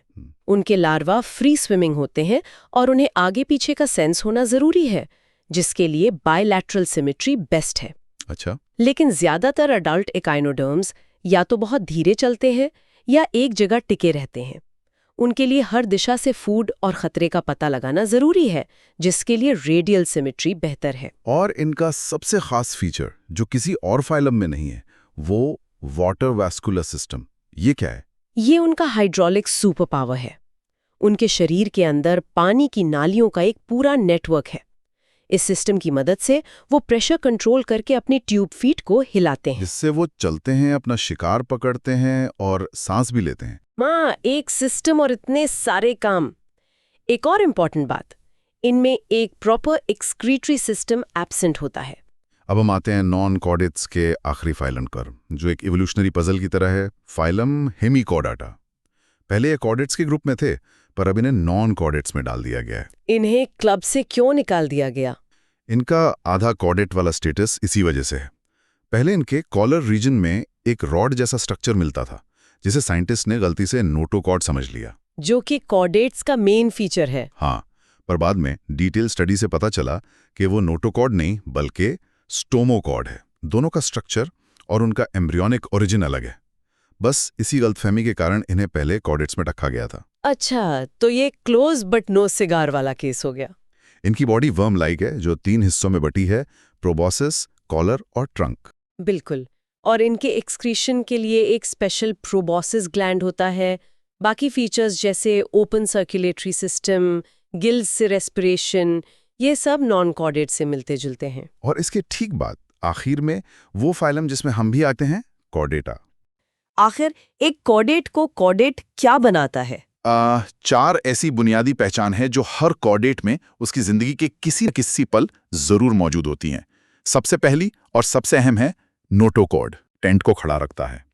उनके लार्वा फ्री स्विमिंग होते हैं और उन्हें आगे पीछे का सेंस होना जरूरी है, जिसके लिए बायलैटरल सिमेट्री बेस्ट है। अच्छा। लेकिन ज्यादातर अडल्ट एकाइनोडर्म्स या तो बहुत धीरे चलते हैं या एक जगह टिके रहते हैं। उनके लिए हर दिशा से फूड और खतरे का पता लगाना जरूरी है, जिसके लिए रेडियल सिमेट्री बेहतर है। और इनका सबसे खास फीचर जो किसी और फाइलम में नहीं है, वो वाटर वैस्कुलर सिस्टम। ये क्या है? ये उनका हाइड्रोलिक सुपर पावर है। उनके शरीर के अंदर पानी की नालियों का एक पूरा नेटवर्क है। इस सिस्टम की मदद से वो प्रेशर कंट्रोल करके अपने ट्यूब फीट को हिलाते हैं, जिससे वो चलते हैं, अपना शिकार पकड़ते हैं और सांस भी लेते हैं। माँ, एक सिस्टम और इतने सारे काम। एक और इम्पॉर्टेंट बात, इनमें एक प्रॉपर एक्सक्रीटरी सिस्टम एब्सेंट होता है। अब हम आते हैं नॉन कॉर्डेट्स के आखिरी फाइलम पर, जो एक इवोल्यूशनरी पजल की तरह है, फाइलम हेमिकॉर्डाटा। पहले ये कॉर्डेट्स के ग्रुप में थे, पर अब इन्हें नॉन कॉर्डेट्स में डाल दिया गया है। इन्हें क्लब से क्यों निकाल दिया गया? इनका आधा कॉर्डेट वाला स्टेटस इसी वजह से है। पहले इनके कॉलर रीजन में एक रॉड जैसा स्ट्रक्चर मिलता था, जिसे साइंटिस्ट ने गलती से नोटोकॉर्ड समझ लिया, जो कि कॉर्डेट्स का मेन फीचर है। हाँ, पर बाद में डिटेल स्टडी से पता चला कि वो नोटोकॉर्ड नहीं बल्कि स्टोमोकॉर्ड है। दोनों का स्ट्रक्चर और उनका एम्ब्रियोनिक ओरिजिन अलग है। बस इसी गलतफहमी के कारण इन्हें पहले कॉर्डेट्स में रखा गया था। अच्छा, तो ये क्लोज बट नो सिगार वाला केस हो गया। इनकी बॉडी वर्म लाइक है, जो 3 हिस्सों में बटी है, प्रोबॉसिस, कॉलर और ट्रंक। बिल्कुल। और इनके एक्सक्रीशन के लिए एक स्पेशल प्रोबॉसिस ग्लैंड होता है। बाकी फीचर्स जैसे ओपन सर्कुलेटरी सिस्टम, गिल्स से रेस्पिरेशन, ये सब नॉन कॉर्डेट से मिलते जुलते हैं। और इसके ठीक बाद आखिर में वो फाइलम जिसमें हम भी आते हैं, कॉर्डेटा। आखिर एक कॉर्डेट को कॉर्डेट क्या बनाता है? 4 ऐसी बुनियादी पहचान है जो हर कॉर्डेट में उसकी जिंदगी के किसी न किसी पल जरूर मौजूद होती हैं। सबसे पहली और सबसे अहम है नोटोकॉर्ड। टेंट को खड़ा रखता है,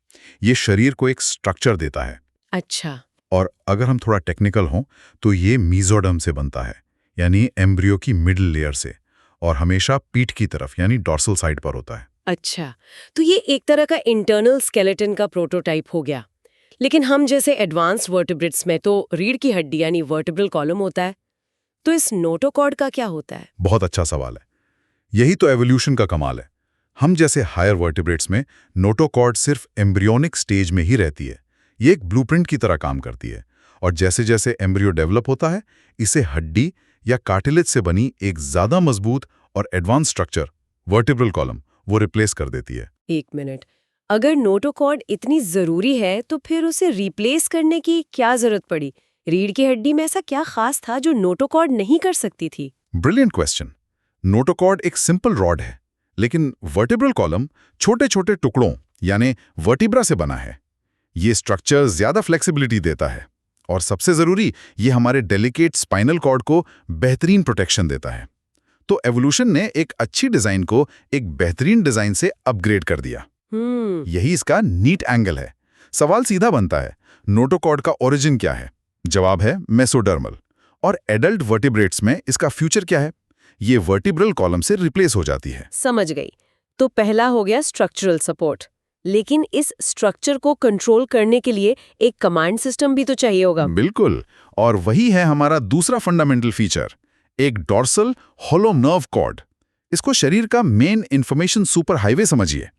ये शरीर को एक स्ट्रक्चर देता है। अच्छा। और अगर हम थोड़ा टेक्निकल हों तो ये मीजोडर्म से बनता है, यानी एम्ब्रियो की मिडिल लेयर से, और हमेशा पीठ की तरफ यानी डॉर्सल साइड पर होता है। अच्छा, तो ये एक तरह का इंटरनल स्केलेटन का प्रोटोटाइप हो गया। लेकिन हम जैसे एडवांस्ड वर्टिब्रेट्स में तो रीढ़ की हड्डी यानी वर्टिब्रल कॉलम होता है, तो इस नोटोकॉर्ड का क्या होता है? बहुत अच्छा सवाल है। यही तो एवोल्यूशन का कमाल है। हम जैसे हायर वर्टिब्रेट्स में नोटोकॉर्ड सिर्फ एम्ब्रियोनिक स्टेज में ही रहती है। ये एक ब्लूप्रिंट की तरह काम करती है, और जैसे जैसे एम्ब्रियो डेवलप होता है, इसे हड्डी या कार्टिलेज से बनी एक ज्यादा मजबूत और एडवांस स्ट्रक्चर, वर्टिब्रल कॉलम, वो रिप्लेस कर देती है। एक मिनट, अगर नोटोकॉर्ड इतनी जरूरी है तो फिर उसे रिप्लेस करने की क्या जरूरत पड़ी? रीढ़ की हड्डी में ऐसा क्या खास था जो नोटोकॉर्ड नहीं कर सकती थी? Brilliant question. नोटोकॉर्ड एक सिंपल रॉड है, लेकिन वर्टिब्रल कॉलम छोटे छोटे टुकड़ों यानी वर्टिब्रा से बना है। ये स्ट्रक्चर ज्यादा फ्लेक्सिबिलिटी देता है, और सबसे जरूरी, ये हमारे डेलिकेट स्पाइनल कॉर्ड को बेहतरीन प्रोटेक्शन देता है। तो एवोल्यूशन ने एक अच्छी डिजाइन को एक बेहतरीन डिजाइन से अपग्रेड कर दिया। यही इसका नीट एंगल है। सवाल सीधा बनता है, नोटोकॉर्ड का ओरिजिन क्या है? जवाब है मेसोडर्मल। और एडल्ट वर्टिब्रेट्स में इसका फ्यूचर क्या है? ये वर्टिब्रल कॉलम से रिप्लेस हो जाती है। समझ गई। तो पहला हो गया स्ट्रक्चरल सपोर्ट, लेकिन इस स्ट्रक्चर को कंट्रोल करने के लिए एक कमांड सिस्टम भी तो चाहिए होगा। बिल्कुल, और वही है हमारा दूसरा फंडामेंटल फीचर, एक डॉर्सल होलो नर्व कॉर्ड। इसको शरीर का मेन इंफॉर्मेशन सुपर हाईवे समझिए।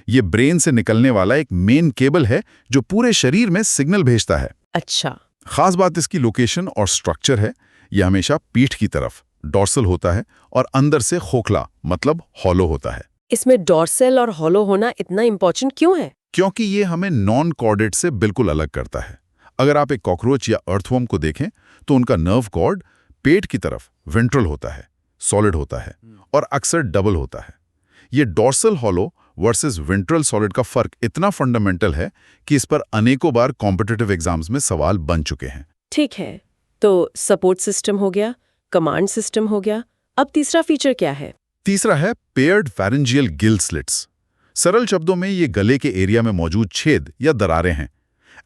ये ब्रेन से निकलने वाला एक मेन केबल है जो पूरे शरीर में सिग्नल भेजता है। अच्छा। खास बात इसकी लोकेशन और स्ट्रक्चर है। यह हमेशा पीठ की तरफ डॉर्सल होता है और अंदर से खोखला मतलब हॉलो होता है। इसमें डॉर्सल और हॉलो होना इतना इंपॉर्टेंट क्यों है? क्योंकि ये हमें नॉन कॉर्डेट से बिल्कुल अलग करता है। अगर आप एक कॉकरोच या अर्थवर्म को देखें तो उनका नर्व कॉर्ड पेट की तरफ वेंट्रल होता है, सॉलिड होता है, और अक्सर डबल होता है। ये dorsal hollow versus ventral solid का फर्क इतना फंडामेंटल है कि इस पर अनेकों बार कॉम्पिटिटिव एग्जाम्स में सवाल बन चुके हैं। ठीक है, तो सपोर्ट सिस्टम हो गया, कमांड सिस्टम हो गया, अब तीसरा फीचर क्या है? तीसरा है पेयर्ड फैरिंजियल गिल स्लिट्स। सरल शब्दों में ये गले के एरिया में मौजूद छेद या दरारें हैं।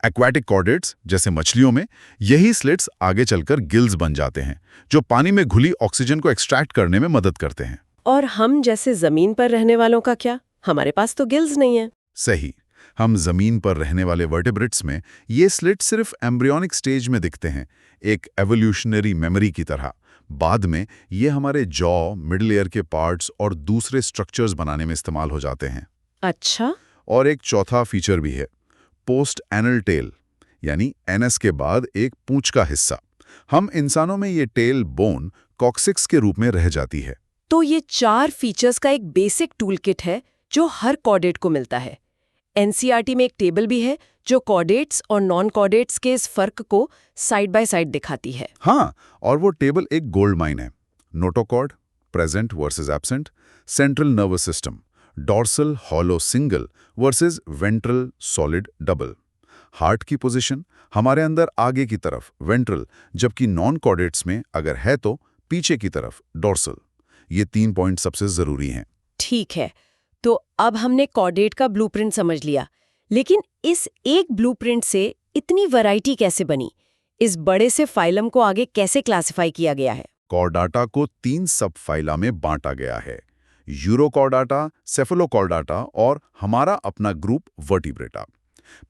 एक्वाटिक कॉर्डेट्स जैसे मछलियों में यही स्लिट्स आगे चलकर गिल्स बन जाते हैं, जो पानी में घुली ऑक्सीजन को एक्सट्रैक्ट करने में मदद करते हैं। और हम जैसे जमीन पर रहने वालों का क्या? हमारे पास तो गिल्स नहीं है। सही। हम जमीन पर रहने वाले वर्टिब्रेट्स में ये स्लिट सिर्फ एम्ब्रियोनिक स्टेज में दिखते हैं, एक एवोल्यूशनरी मेमोरी की तरह। बाद में ये हमारे जॉ, मिडिल ईयर के पार्ट्स और दूसरे स्ट्रक्चर्स बनाने में इस्तेमाल हो जाते हैं। अच्छा। और एक चौथा फीचर भी है, पोस्ट एनल टेल, यानी एनस के बाद एक पूंछ का हिस्सा। हम इंसानों में ये टेल बोन कॉक्सिक्स के रूप में रह जाती है। तो ये 4 फीचर्स का एक बेसिक टूलकिट है जो हर कॉर्डेट को मिलता है। एनसीईआरटी में एक टेबल भी है जो कॉर्डेट्स और नॉन कॉर्डेट्स के इस फर्क को साइड बाय साइड दिखाती है। हाँ, और वो टेबल एक गोल्ड माइन है। Notochord present versus absent, central nervous system, dorsal hollow single versus ventral solid double, heart की पोजीशन हमारे अंदर आगे की तरफ वेंट्रल, जबकि नॉन कॉर्डेट्स में अगर है तो पीछे की तरफ डॉर्सल। ये 3 पॉइंट सबसे जरूरी हैं। ठीक है, तो अब हमने कॉर्डेट का ब्लूप्रिंट समझ लिया, लेकिन इस एक ब्लूप्रिंट से इतनी वैरायटी कैसे बनी? इस बड़े से फाइलम को आगे कैसे क्लासिफाई किया गया है? कॉर्डाटा को 3 सब फाइला में बांटा गया है, यूरोकॉर्डाटा, सेफेलोकॉर्डाटा और हमारा अपना ग्रुप वर्टिब्रेटा।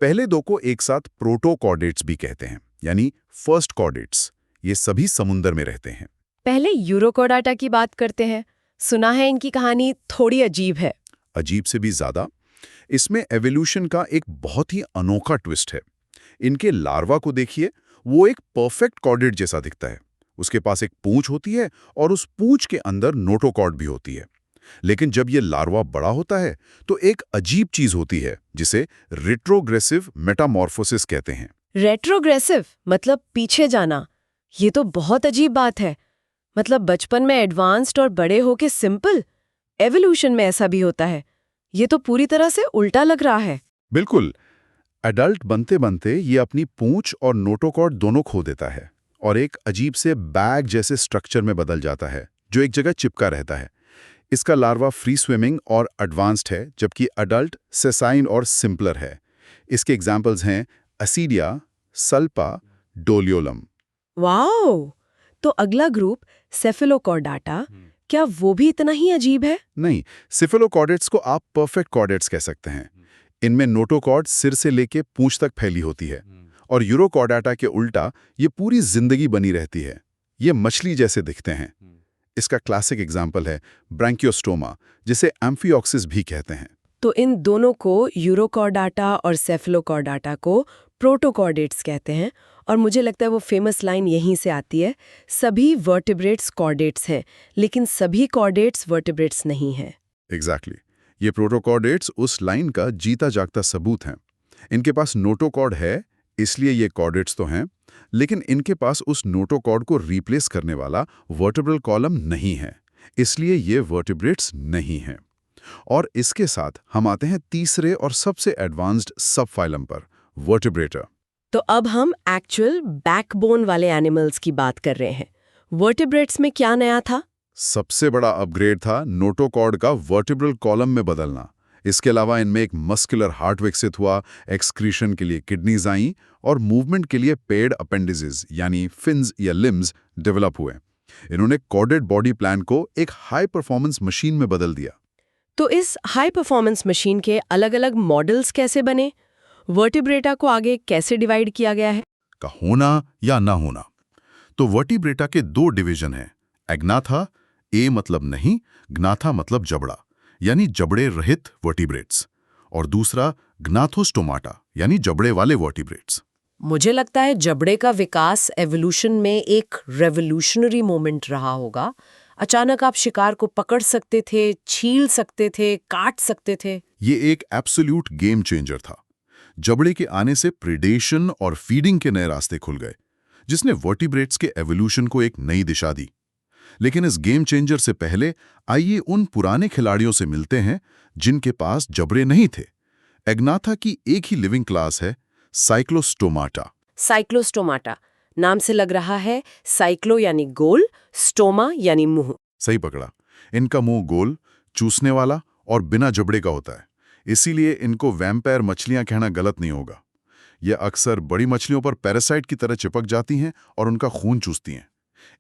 पहले दो को एक साथ प्रोटोकॉर्डेट्स भी कहते हैं, यानी फर्स्ट कॉर्डेट्स। ये सभी समुद्र में रहते हैं। पहले यूरोकॉर्डाटा की बात करते हैं। सुना है इनकी कहानी थोड़ी अजीब है। अजीब से भी ज्यादा। इसमें एवोल्यूशन का एक बहुत ही अनोखा ट्विस्ट है। इनके लार्वा को देखिए, वो एक परफेक्ट कॉर्डेट जैसा दिखता है। उसके पास एक पूंछ होती है और उस पूंछ के अंदर नोटोकॉर्ड भी होती है। लेकिन जब ये लार्वा बड़ा होता है तो एक अजीब चीज होती है जिसे रेट्रोग्रेसिव मेटामॉर्फोसिस कहते हैं। रेट्रोग्रेसिव मतलब पीछे जाना। ये तो बहुत अजीब बात है। मतलब बचपन में एडवांस्ड और बड़े होके सिंपल, एवोल्यूशन में ऐसा भी होता है। ये तो पूरी तरह से उल्टा लग रहा है। बिल्कुल। एडल्ट बनते बनते ये अपनी पूंछ और नोटोकॉर्ड दोनों खो देता है और एक अजीब से बैग जैसे स्ट्रक्चर में बदल जाता है जो एक जगह चिपका रहता है। इसका लार्वा फ्री स्विमिंग और एडवांस्ड है, जबकि अडल्ट सेसाइन और सिंपलर है। इसके एग्जाम्पल्स हैं असीडिया, सल्पा, डोलियोलम। वाओ! तो अगला ग्रुप सेफेलोकॉर्डाटा, क्या वो भी इतना ही अजीब है? नहीं, सिफेलोकॉर्डेट्स को आप परफेक्ट कॉर्डेट्स कह सकते हैं। इनमें नोटोकॉर्ड सिर से लेके पूंछ तक फैली होती है और यूरोकॉर्डाटा के उल्टा ये पूरी जिंदगी बनी रहती है। ये मछली जैसे दिखते हैं। इसका क्लासिक एग्जाम्पल है ब्रैंकियोस्टोमा, जिसे एम्फिऑक्सिस भी कहते हैं। तो इन दोनों को, यूरोकॉर्डाटा और सेफेलोकॉर्डाटा को, प्रोटोकॉर्डेट्स कहते हैं। और मुझे लगता है वो फेमस लाइन यहीं से आती है, सभी वर्टिब्रेट्स कॉर्डेट्स हैं, लेकिन सभी कॉर्डेट्स वर्टिब्रेट्स नहीं हैं। एग्जैक्टली। ये प्रोटोकॉर्डेट्स उस लाइन का जीता जागता सबूत हैं। इनके पास नोटोकॉर्ड है, इसलिए ये कॉर्डेट्स तो हैं, लेकिन इनके पास उस नोटोकॉर्ड को रिप्लेस करने वाला वर्टिब्रल कॉलम नहीं है, इसलिए ये वर्टिब्रेट्स नहीं हैं। और इसके साथ हम आते हैं तीसरे और सबसे एडवांस्ड सब फाइलम पर, वर्टिब्रेटा। तो अब हम एक्चुअल बैकबोन वाले एनिमल्स की बात कर रहे हैं। वर्टिब्रेट्स में क्या नया था? सबसे बड़ा अपग्रेड था नोटोकॉर्ड का वर्टिब्रल कॉलम में बदलना। इसके अलावा इनमें एक मस्कुलर हार्ट विकसित हुआ, एक्सक्रीशन के लिए किडनीज आईं और मूवमेंट के लिए पेड अपेंडिसेस यानी फिन्स या लिम्स डेवलप हुए। इन्होंने कॉर्डेड बॉडी प्लान को एक हाई परफॉर्मेंस मशीन में बदल दिया। तो इस हाई परफॉर्मेंस मशीन के अलग-अलग मॉडल्स कैसे बने? वर्टिब्रेटा को आगे कैसे डिवाइड किया गया है? का होना या ना होना। तो वर्टिब्रेटा के 2 डिवीजन हैं, एग्नाथा, ए मतलब नहीं, ग्नाथा मतलब जबड़ा, यानी जबड़े रहित वर्टिब्रेट्स, और दूसरा ग्नाथोस्टोमाटा, यानी जबड़े वाले वर्टिब्रेट्स। मुझे लगता है जबड़े का विकास एवोल्यूशन में एक रेवोल्यूशनरी मोमेंट रहा होगा। अचानक आप शिकार को पकड़ सकते थे, छील सकते थे, काट सकते थे। ये एक एब्सोल्यूट गेम चेंजर था। जबड़े के आने से प्रेडेशन और फीडिंग के नए रास्ते खुल गए, जिसने वर्टिब्रेट्स के एवोल्यूशन को एक नई दिशा दी। लेकिन इस गेम चेंजर से पहले आइए उन पुराने खिलाड़ियों से मिलते हैं जिनके पास जबड़े नहीं थे। एग्नाथा की एक ही लिविंग क्लास है, साइक्लोस्टोमाटा। साइक्लोस्टोमाटा नाम से लग रहा है, साइक्लो यानी गोल, स्टोमा यानी मुंह। सही पकड़ा। इनका मुंह गोल, चूसने वाला और बिना जबड़े का होता है, इसीलिए इनको वैम्पायर मछलियां कहना गलत नहीं होगा। ये अक्सर बड़ी मछलियों पर पैरासाइट की तरह चिपक जाती हैं और उनका खून चूसती हैं।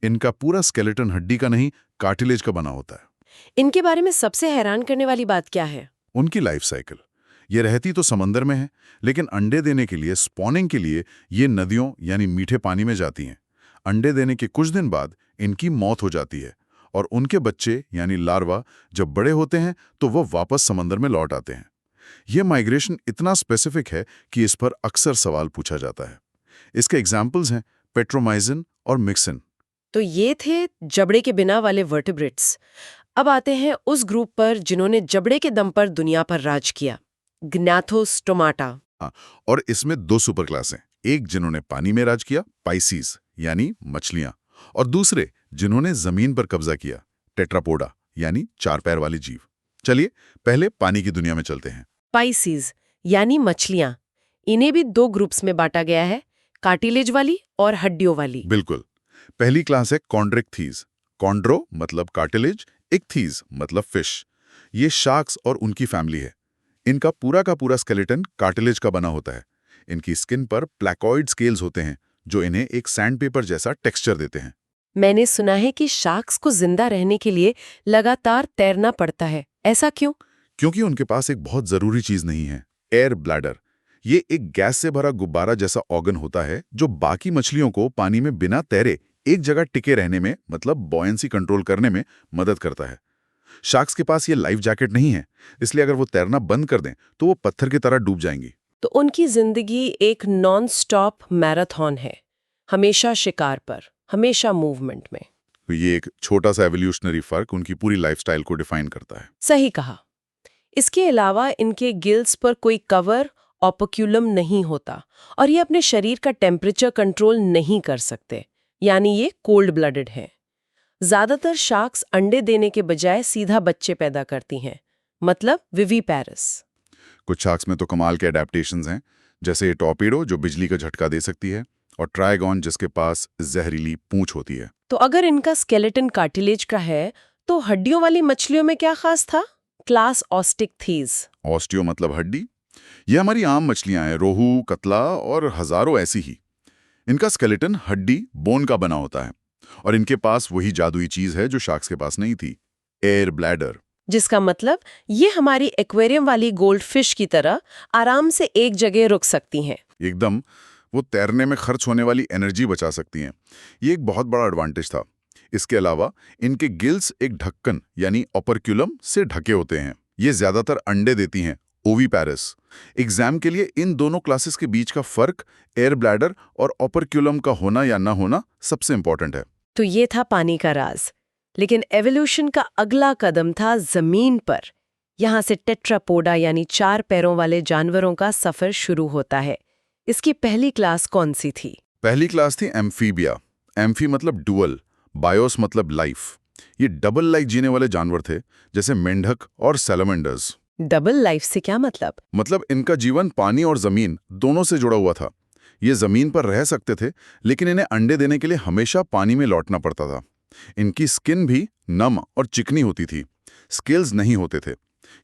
इनका पूरा स्केलेटन हड्डी का नहीं, कार्टिलेज का बना होता है। इनके बारे में सबसे हैरान करने वाली बात क्या है? उनकी लाइफ साइकिल। ये रहती तो समंदर में है, लेकिन अंडे देने के लिए, स्पॉनिंग के लिए ये नदियों यानी मीठे पानी में जाती हैं। अंडे देने के कुछ दिन बाद इनकी मौत हो जाती है और उनके बच्चे यानी लार्वा जब बड़े होते हैं तो वो वापस समंदर में लौट आते हैं। ये माइग्रेशन इतना स्पेसिफिक है कि इस पर अक्सर सवाल पूछा जाता है। इसके एग्जाम्पल्स हैं पेट्रोमाइजिन और मिक्सिन। तो ये थे जबड़े के बिना वाले वर्टिब्रेट्स। अब आते हैं उस ग्रुप पर जिन्होंने जबड़े के दम पर दुनिया पर राज किया, ग्नाथोस्टोमाटा। और इसमें 2 सुपर क्लास हैं, एक जिन्होंने पानी में राज किया, पाइसीज यानी मछलियां, और दूसरे जिन्होंने जमीन पर कब्जा किया, टेट्रापोडा यानी 4 पैर वाले जीव। चलिए पहले पानी की दुनिया में चलते हैं। पाइसीज यानी मछलियां, इन्हें भी 2 ग्रुप्स में बांटा गया है, कार्टिलेज वाली और हड्डियों वाली। बिल्कुल। पहली क्लास है कॉन्ड्रिक्थीज। कॉन्ड्रो मतलब कार्टिलेज, इक्थीज मतलब फिश। ये शार्क्स और उनकी फैमिली है। इनका पूरा का पूरा स्केलेटन कार्टिलेज का बना होता है। इनकी स्किन पर प्लैकॉइड स्केल्स होते हैं जो इन्हें एक सैंडपेपर जैसा टेक्सचर देते हैं। मैंने सुना है कि शार्क्स को जिंदा रहने के लिए लगातार तैरना पड़ता है, ऐसा क्यों? क्योंकि उनके पास एक बहुत जरूरी चीज नहीं है, एयर ब्लैडर। ये एक गैस से भरा गुब्बारा जैसा ऑर्गन होता है जो बाकी मछलियों को पानी में बिना तैरे एक जगह टिके रहने में, मतलब बॉयंसी कंट्रोल करने में मदद करता है। शार्क्स के पास ये लाइफ जैकेट नहीं है, इसलिए अगर वो तैरना बंद कर दें तो वो पत्थर की तरह डूब जाएंगी। तो उनकी जिंदगी एक नॉन स्टॉप मैराथन है, हमेशा शिकार पर, हमेशा मूवमेंट में। तो ये एक छोटा सा एवोल्यूशनरी फर्क उनकी पूरी लाइफस्टाइल को डिफाइन करता है। सही कहा। इसके अलावा इनके गिल्स पर कोई कवर ऑपक्यूलम नहीं होता और ये अपने शरीर का टेम्परेचर कंट्रोल नहीं कर सकते, यानी ये कोल्ड ब्लडेड है। ज्यादातर शार्क्स अंडे देने के बजाय सीधा बच्चे पैदा करती हैं, मतलब विवीपैरस। कुछ शार्क्स में तो कमाल के अडेप्टेशंस हैं, जैसे टॉर्पेडो जो बिजली का झटका दे सकती है, और ट्राइगॉन जिसके पास जहरीली पूंछ होती है। तो अगर इनका स्केलेटन कार्टिलेज का है, तो हड्डियों वाली मछलियों में क्या खास था? Class Osteichthyes. ऑस्टियो मतलब हड्डी। ये हमारी आम मछलियां हैं, रोहू, कतला और हजारों ऐसी ही। इनका स्केलेटन हड्डी, बोन का बना होता है, और इनके पास वही जादुई चीज है जो शार्क्स के पास नहीं थी, एयर ब्लैडर। जिसका मतलब ये हमारी एक्वेरियम वाली गोल्ड फिश की तरह आराम से एक जगह रुक सकती हैं। एकदम, वो तैरने में खर्च होने वाली एनर्जी बचा सकती हैं। ये एक बहुत बड़ा एडवांटेज था। इसके अलावा इनके गिल्स एक ढक्कन यानी ऑपरक्यूलम से ढके होते हैं। ये ज्यादातर अंडे देती हैं, ओवीपैरस। एग्जाम के लिए इन दोनों क्लासेस के बीच का फर्क, एयर ब्लैडर और ऑपरक्यूलम का होना या ना होना, सबसे इंपॉर्टेंट है। तो ये था पानी का राज। लेकिन एवोल्यूशन का अगला कदम था जमीन पर। यहाँ से टेट्रापोडा यानी 4 पैरों वाले जानवरों का सफर शुरू होता है। इसकी पहली क्लास कौन सी थी? पहली क्लास थी एम्फीबिया। एम्फी मतलब डुअल, बायोस मतलब लाइफ। ये डबल लाइफ जीने वाले जानवर थे, जैसे मेंढक और सैलमेंडर्स। डबल लाइफ से क्या मतलब? मतलब इनका जीवन पानी और जमीन दोनों से जुड़ा हुआ था। ये जमीन पर रह सकते थे, लेकिन इन्हें अंडे देने के लिए हमेशा पानी में लौटना पड़ता था। इनकी स्किन भी नम और चिकनी होती थी, स्केल्स नहीं होते थे।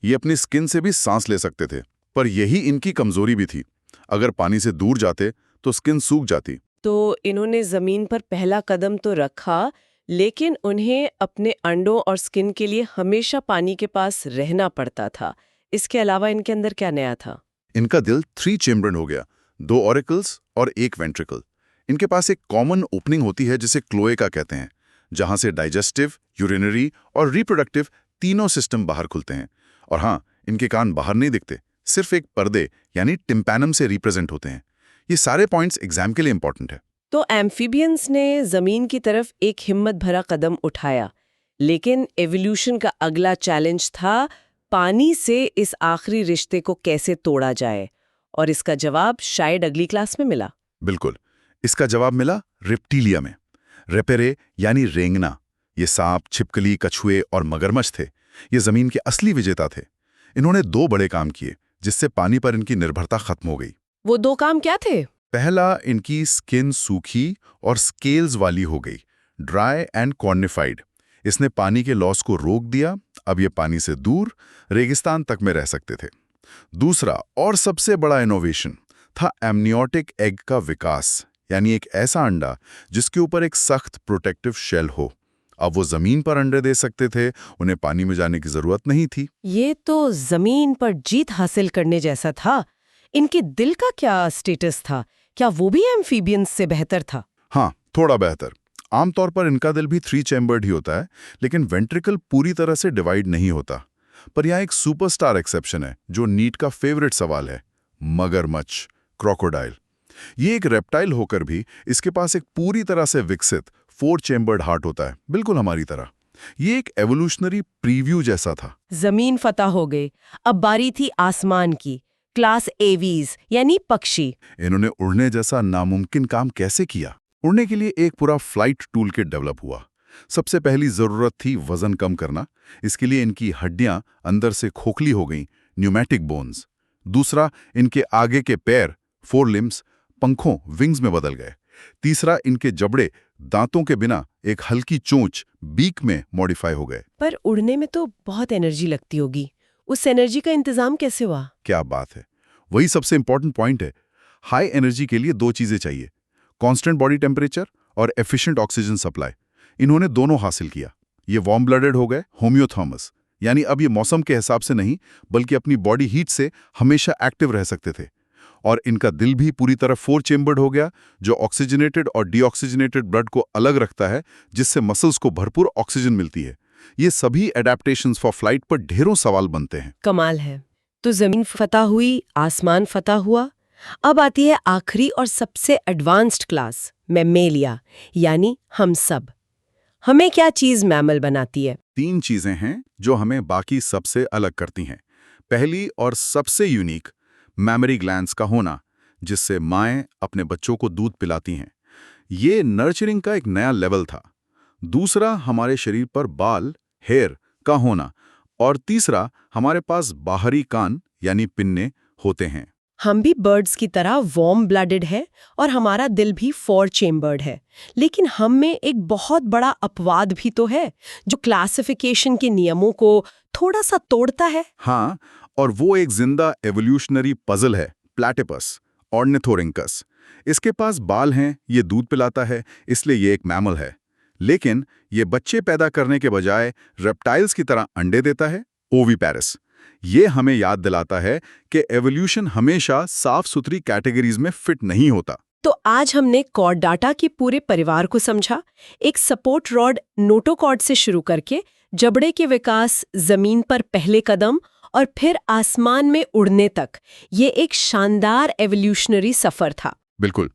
ये अपनी स्किन से भी सांस ले सकते थे, पर यही इनकी कमजोरी भी थी। अगर पानी से दूर जाते तो स्किन सूख जाती। तो इन्होंने जमीन पर पहला कदम तो रखा, लेकिन उन्हें अपने अंडों और स्किन के लिए हमेशा पानी के पास रहना पड़ता था। इसके अलावा इनके अंदर क्या नया था? इनका दिल 3 चेम्बर्ड हो गया, 2 ऑरिकल्स और 1 वेंट्रिकल। इनके पास एक कॉमन ओपनिंग होती है जिसे क्लोएका कहते हैं, जहां से डाइजेस्टिव, यूरिनरी और रिप्रोडक्टिव तीनों सिस्टम बाहर खुलते हैं। और हाँ, इनके कान बाहर नहीं दिखते, सिर्फ एक पर्दे यानी टिम्पैनम से रिप्रेजेंट होते हैं। ये सारे पॉइंट्स एग्जाम के लिए इंपॉर्टेंट है। तो एम्फीबियंस ने जमीन की तरफ एक हिम्मत भरा कदम उठाया, लेकिन एवोल्यूशन का अगला चैलेंज था पानी से इस आखिरी रिश्ते को कैसे तोड़ा जाए। और इसका जवाब शायद अगली क्लास में मिला। बिल्कुल, इसका जवाब मिला रेप्टिलिया में। रेपेरे यानी रेंगना। ये सांप, छिपकली, कछुए और मगरमच्छ थे। ये जमीन के असली विजेता थे। इन्होंने 2 बड़े काम किए जिससे पानी पर इनकी निर्भरता खत्म हो गई। वो 2 काम क्या थे? पहला, इनकी स्किन सूखी और स्केल्स वाली हो गई, ड्राई एंड कॉर्निफाइड। इसने पानी के लॉस को रोक दिया। अब ये पानी से दूर रेगिस्तान तक में रह सकते थे। दूसरा और सबसे बड़ा इनोवेशन था एमनियोटिक एग का विकास, यानी एक ऐसा अंडा जिसके ऊपर एक सख्त प्रोटेक्टिव शेल हो। अब वो जमीन पर अंडे दे सकते थे, उन्हें पानी में जाने की जरूरत नहीं थी। ये तो जमीन पर जीत हासिल करने जैसा था। इनके दिल का क्या स्टेटस था? क्या वो भी एम्फीबियंस से बेहतर था? हाँ, थोड़ा बेहतर। आमतौर पर इनका दिल भी 3 चैम्बर्ड ही होता है, लेकिन वेंट्रिकल पूरी तरह से डिवाइड नहीं होता। पर यहाँ एक सुपरस्टार एक्सेप्शन है जो नीट का फेवरेट सवाल है, मगरमच्छ, क्रोकोडाइल। ये एक रेप्टाइल होकर भी इसके पास एक पूरी तरह से विकसित 4 चैम्बर्ड हार्ट होता है, बिल्कुल हमारी तरह। ये एक एवोल्यूशनरी प्रीव्यू जैसा था। जमीन फतह हो गई, अब बारी थी आसमान की। क्लास एवीज यानी पक्षी। इन्होंने उड़ने जैसा नामुमकिन काम कैसे किया? उड़ने के लिए एक पूरा फ्लाइट टूल किट डेवलप हुआ। सबसे पहली जरूरत थी वजन कम करना। इसके लिए इनकी हड्डियां अंदर से खोखली हो गईं, न्यूमैटिक बोन्स। दूसरा, इनके आगे के पैर, 4 लिम्स, पंखों, विंग्स में बदल गए। तीसरा, इनके जबड़े दांतों के बिना एक हल्की चोंच बीक में मॉडिफाई हो गए। पर उड़ने में तो बहुत एनर्जी लगती होगी, उस एनर्जी का इंतजाम कैसे हुआ? क्या बात है, वही सबसे इंपॉर्टेंट पॉइंट है। हाई एनर्जी के लिए दो चीजें चाहिए, कांस्टेंट बॉडी टेम्परेचर और एफिशिएंट ऑक्सीजन सप्लाई। इन्होंने दोनों हासिल किया। ये वार्म ब्लडेड हो गए, होम्योथर्मस, यानी अब ये मौसम के हिसाब से नहीं बल्कि अपनी बॉडी हीट से हमेशा एक्टिव रह सकते थे। और इनका दिल भी पूरी तरह 4 चेम्बर्ड हो गया, जो ऑक्सीजनेटेड और डीऑक्सीजनेटेड ब्लड को अलग रखता है, जिससे मसल्स को भरपूर ऑक्सीजन मिलती है। ये सभी एडेप्टेशंस फॉर फ्लाइट पर ढेरों सवाल बनते हैं। कमाल है। तो जमीन फतह हुई, आसमान फतह हुआ। अब आती है आखिरी और सबसे एडवांस्ड क्लास, मैमेलिया, यानी हम सब। हमें क्या चीज मैमल बनाती है? 3 चीजें हैं जो हमें बाकी सबसे अलग करती हैं। पहली और सबसे यूनिक, मैमरी ग्लैंड्स का होना, जिससे माएं अपने बच्चों को दूध पिलाती हैं। ये नर्चरिंग का एक नया लेवल था। दूसरा, हमारे शरीर पर बाल, हेयर का होना। और तीसरा, हमारे पास बाहरी कान यानी पिन्ने होते हैं। हम भी बर्ड्स की तरह वार्म ब्लडेड है और हमारा दिल भी 4 चेम्बर्ड है। लेकिन हम में एक बहुत बड़ा अपवाद भी तो है, जो क्लासिफिकेशन के नियमों को थोड़ा सा तोड़ता है। हाँ, और वो एक जिंदा एवोल्यूशनरी पजल है, प्लैटिपस, ऑर्निथोरिंकस। इसके पास बाल हैं, ये दूध पिलाता है, इसलिए ये एक मैमल है। लेकिन ये बच्चे पैदा करने के बजाय रेप्टाइल्स की तरह अंडे देता है, ओविपेरिस। ये हमें याद दिलाता है कि एवोल्यूशन हमेशा साफ सुथरी कैटेगरीज में फिट नहीं होता। तो आज हमने कॉर्डाटा के पूरे परिवार को समझा, एक सपोर्ट रॉड नोटोकॉर्ड से शुरू करके जबड़े के विकास, जमीन पर पहले कदम और फिर आसमान में उड़ने तक। ये एक शानदार एवोल्यूशनरी सफर था। बिल्कुल,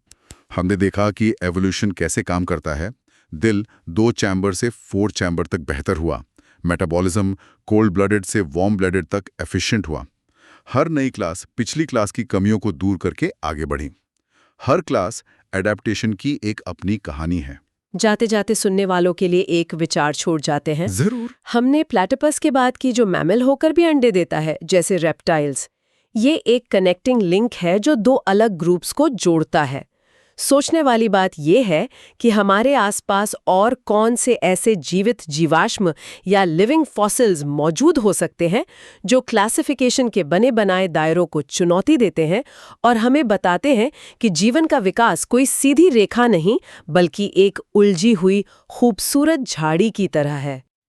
हमने देखा कि एवोल्यूशन कैसे काम करता है। दिल 2 चैम्बर से 4 चैम्बर तक बेहतर हुआ, मेटाबॉलिज्म कोल्ड ब्लडेड से वार्म ब्लडेड तक एफिशिएंट हुआ। हर नई क्लास पिछली क्लास की कमियों को दूर करके आगे बढ़ी। हर क्लास एडेप्टेशन की एक अपनी कहानी है। जाते जाते सुनने वालों के लिए एक विचार छोड़ जाते हैं। जरूर। हमने प्लैटिपस के बाद की जो मैमल होकर भी अंडे देता है, जैसे रेप्टाइल्स, ये एक कनेक्टिंग लिंक है जो 2 अलग ग्रुप्स को जोड़ता है। सोचने वाली बात यह है कि हमारे आसपास और कौन से ऐसे जीवित जीवाश्म या लिविंग फॉसिल्स मौजूद हो सकते हैं जो क्लासिफिकेशन के बने बनाए दायरों को चुनौती देते हैं और हमें बताते हैं कि जीवन का विकास कोई सीधी रेखा नहीं बल्कि एक उलझी हुई खूबसूरत झाड़ी की तरह है।